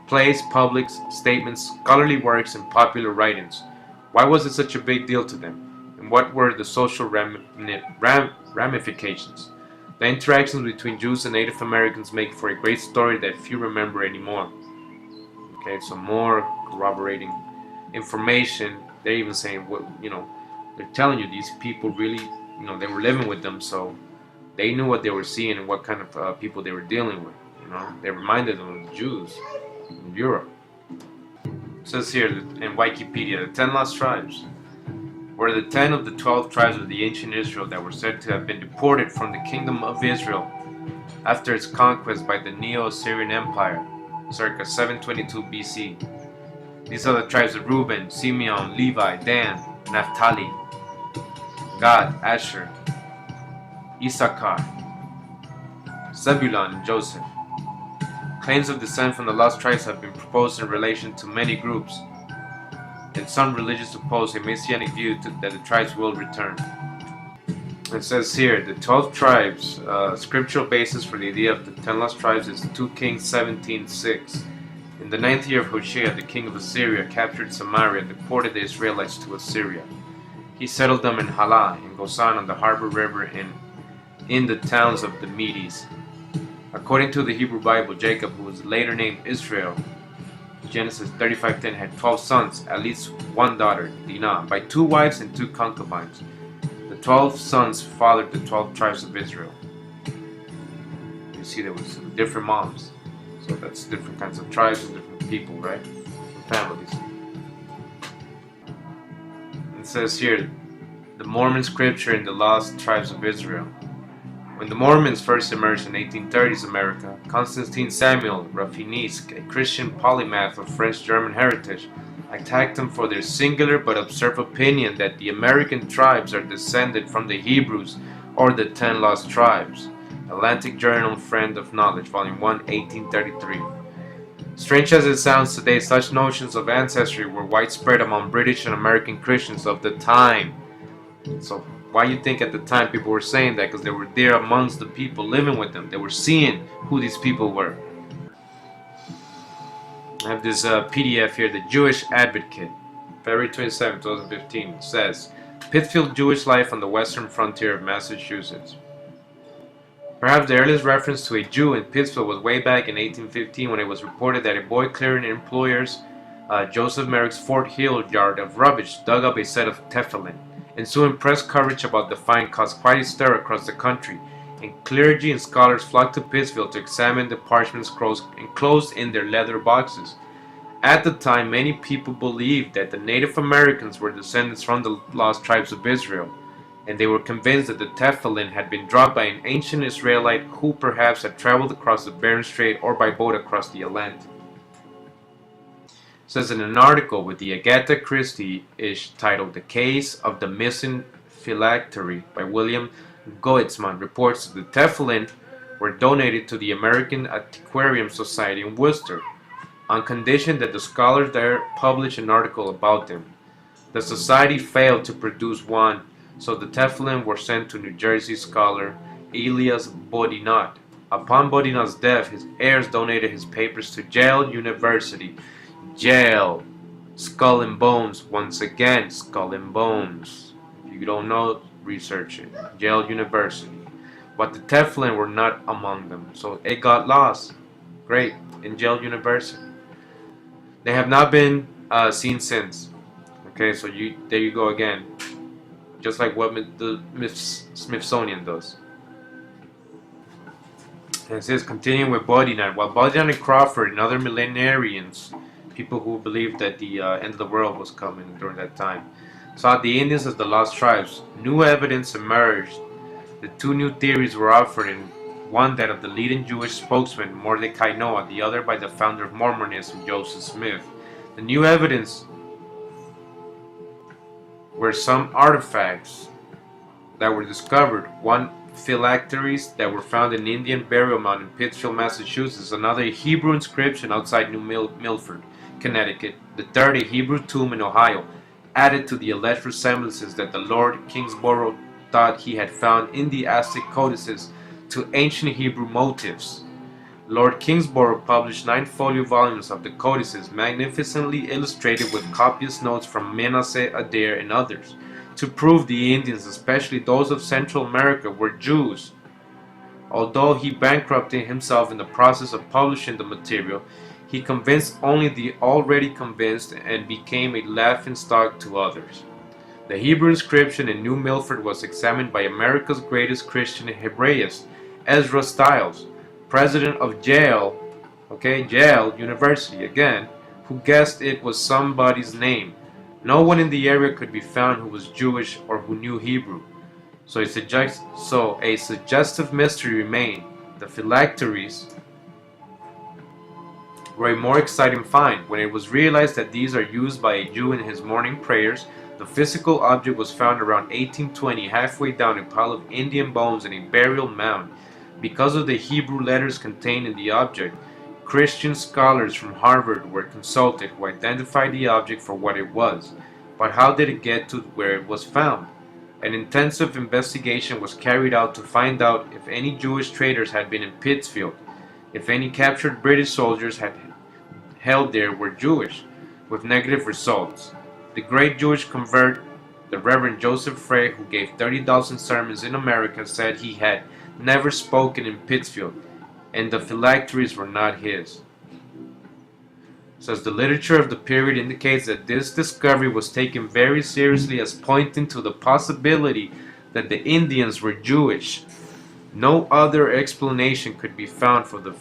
plays, publics, statements, scholarly works, and popular writings. Why was it such a big deal to them? And what were the social ramifications? The interactions between Jews and Native Americans make for a great story that few remember anymore. Okay, so more corroborating information. They're even saying, well, they're telling you these people really, they were living with them, so they knew what they were seeing and what kind of people they were dealing with. They reminded them of the Jews in Europe. It says here in Wikipedia, the 10 lost tribes were the 10 of the 12 tribes of the ancient Israel that were said to have been deported from the kingdom of Israel after its conquest by the Neo-Assyrian Empire, circa 722 BC. These are the tribes of Reuben, Simeon, Levi, Dan, Naphtali, Gad, Asher, Issachar, Zebulun, and Joseph. Claims of descent from the lost tribes have been proposed in relation to many groups, and some religions oppose a messianic view that the tribes will return. It says here, the 12 tribes, scriptural basis for the idea of the 10 lost tribes is 2 Kings 17:6. In the 9th year of Hoshea, the king of Assyria captured Samaria and deported the Israelites to Assyria. He settled them in Halah, in Gozan, on the harbor river, in the towns of the Medes. According to the Hebrew Bible, Jacob, who was later named Israel, Genesis 35:10, had 12 sons, at least one daughter, Dinah, by 2 wives and 2 concubines. The 12 sons fathered the 12 tribes of Israel. You see, there was different moms. So that's different kinds of tribes and different people, right? Families. It says here, the Mormon scripture in the lost tribes of Israel. When the Mormons first emerged in 1830s America, Constantine Samuel Rafinesque, a Christian polymath of French-German heritage, attacked them for their singular but absurd opinion that the American tribes are descended from the Hebrews or the 10 lost tribes. Atlantic Journal, Friend of Knowledge, Volume 1, 1833. Strange as it sounds today, such notions of ancestry were widespread among British and American Christians of the time. So why you think at the time people were saying that? Because they were there amongst the people living with them. They were seeing who these people were. I have this PDF here, The Jewish Advocate, February 27, 2015. It says, Pittsfield Jewish life on the western frontier of Massachusetts. Perhaps the earliest reference to a Jew in Pittsfield was way back in 1815 when it was reported that a boy clearing an employer's Joseph Merrick's Fort Hill yard of rubbish dug up a set of tefillin. Ensuing press coverage about the find caused quite a stir across the country, and clergy and scholars flocked to Pittsfield to examine the parchment scrolls enclosed in their leather boxes. At the time, many people believed that the Native Americans were descendants from the lost tribes of Israel, and they were convinced that the tefillin had been dropped by an ancient Israelite who perhaps had traveled across the Bering Strait or by boat across the Atlantic. It says in an article with the Agatha Christie-ish titled The Case of the Missing Phylactery by William Goetzman reports that the tefillin were donated to the American Antiquarian Society in Worcester on condition that the scholars there publish an article about them. The society failed to produce one, so the tefillin were sent to New Jersey scholar Elias Bodinot. Upon Bodinot's death, his heirs donated his papers to Yale University. Yale, Skull and Bones, once again, Skull and Bones. If you don't know, research it. Yale University. But the tefillin were not among them, so it got lost. Great, in Yale University. They have not been seen since. Okay, so there you go again. Just like what the Smithsonian does. And it says, continuing with Bodinot, while Bodinot and Crawford and other millenarians, people who believed that the end of the world was coming during that time, saw the Indians as the lost tribes, new evidence emerged. The 2 new theories were offered, in one that of the leading Jewish spokesman Mordecai Noah, the other by the founder of Mormonism, Joseph Smith. The new evidence were some artifacts that were discovered. 1, phylacteries that were found in an Indian burial mound in Pittsfield, Massachusetts. Another, a Hebrew inscription outside New Milford, Connecticut. The third, a Hebrew tomb in Ohio, added to the alleged resemblances that the Lord Kingsborough thought he had found in the Aztec codices to ancient Hebrew motifs. Lord Kingsborough published 9-folio volumes of the codices, magnificently illustrated with copious notes from Manasseh Adair and others, to prove the Indians, especially those of Central America, were Jews. Although he bankrupted himself in the process of publishing the material, he convinced only the already convinced and became a laughingstock to others. The Hebrew inscription in New Milford was examined by America's greatest Christian Hebraist, Ezra Stiles, president of Yale University again, who guessed it was somebody's name. No one in the area could be found who was Jewish or who knew Hebrew. So a suggestive mystery remained. The phylacteries were a more exciting find. When it was realized that these are used by a Jew in his morning prayers, the physical object was found around 1820 halfway down a pile of Indian bones in a burial mound. Because of the Hebrew letters contained in the object, Christian scholars from Harvard were consulted who identified the object for what it was. But how did it get to where it was found? An intensive investigation was carried out to find out if any Jewish traders had been in Pittsfield, if any captured British soldiers had held there were Jewish, with negative results. The great Jewish convert, the Reverend Joseph Frey, who gave 30,000 sermons in America, said he had never spoken in Pittsfield, and the phylacteries were not his. Says the literature of the period indicates that this discovery was taken very seriously as pointing to the possibility that the Indians were Jewish. No other explanation could be found for the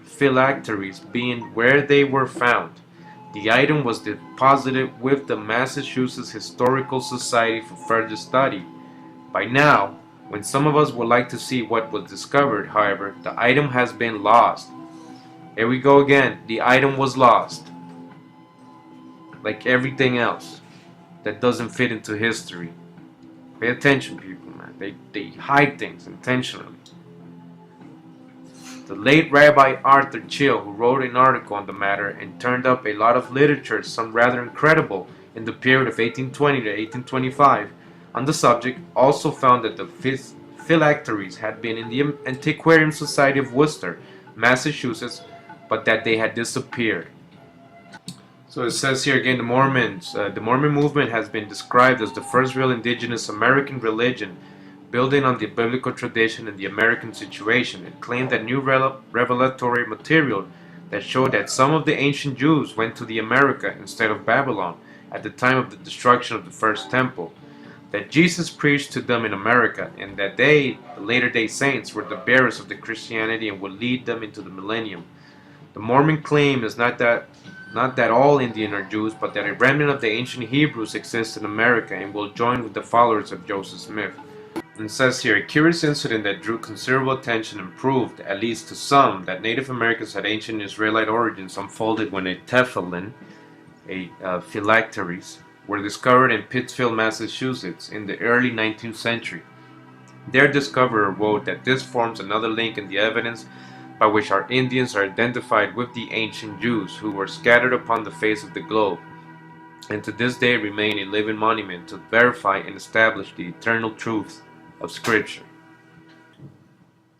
phylacteries being where they were found. The item was deposited with the Massachusetts Historical Society for further study. By now, when some of us would like to see what was discovered, however, the item has been lost. Here we go again. The item was lost. Like everything else that doesn't fit into history. Pay attention, people, man. They hide things intentionally. The late Rabbi Arthur Chill, who wrote an article on the matter and turned up a lot of literature, some rather incredible, in the period of 1820 to 1825 on the subject, also found that the phylacteries had been in the Antiquarian Society of Worcester, Massachusetts, but that they had disappeared. So it says here again, the Mormon movement has been described as the first real indigenous American religion, building on the biblical tradition and the American situation. It claimed that new revelatory material that showed that some of the ancient Jews went to the America instead of Babylon at the time of the destruction of the first temple, that Jesus preached to them in America, and that they, the later-day saints, were the bearers of the Christianity and would lead them into the millennium. The Mormon claim is not that all Indians are Jews, but that a remnant of the ancient Hebrews exists in America and will join with the followers of Joseph Smith. And it says here, a curious incident that drew considerable attention and proved, at least to some, that Native Americans had ancient Israelite origins unfolded when a tefillin, phylacteries, were discovered in Pittsfield, Massachusetts in the early 19th century. Their discoverer wrote that this forms another link in the evidence by which our Indians are identified with the ancient Jews who were scattered upon the face of the globe, and to this day remain a living monument to verify and establish the eternal truths of Scripture.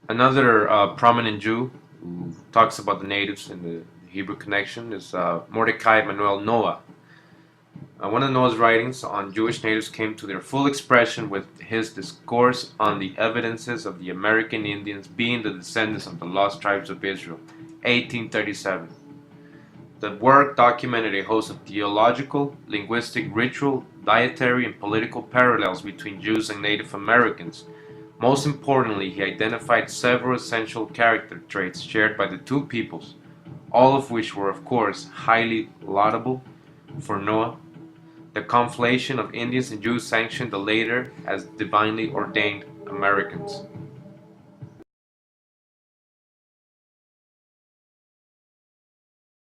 Another prominent Jew who talks about the natives and the Hebrew connection is Mordecai Manuel Noah. One of Noah's writings on Jewish natives came to their full expression with his discourse on the evidences of the American Indians being the descendants of the lost tribes of Israel, 1837. The work documented a host of theological, linguistic, ritual, dietary, and political parallels between Jews and Native Americans. Most importantly, he identified several essential character traits shared by the two peoples, all of which were, of course, highly laudable for Noah. The conflation of Indians and Jews sanctioned the later as divinely ordained Americans.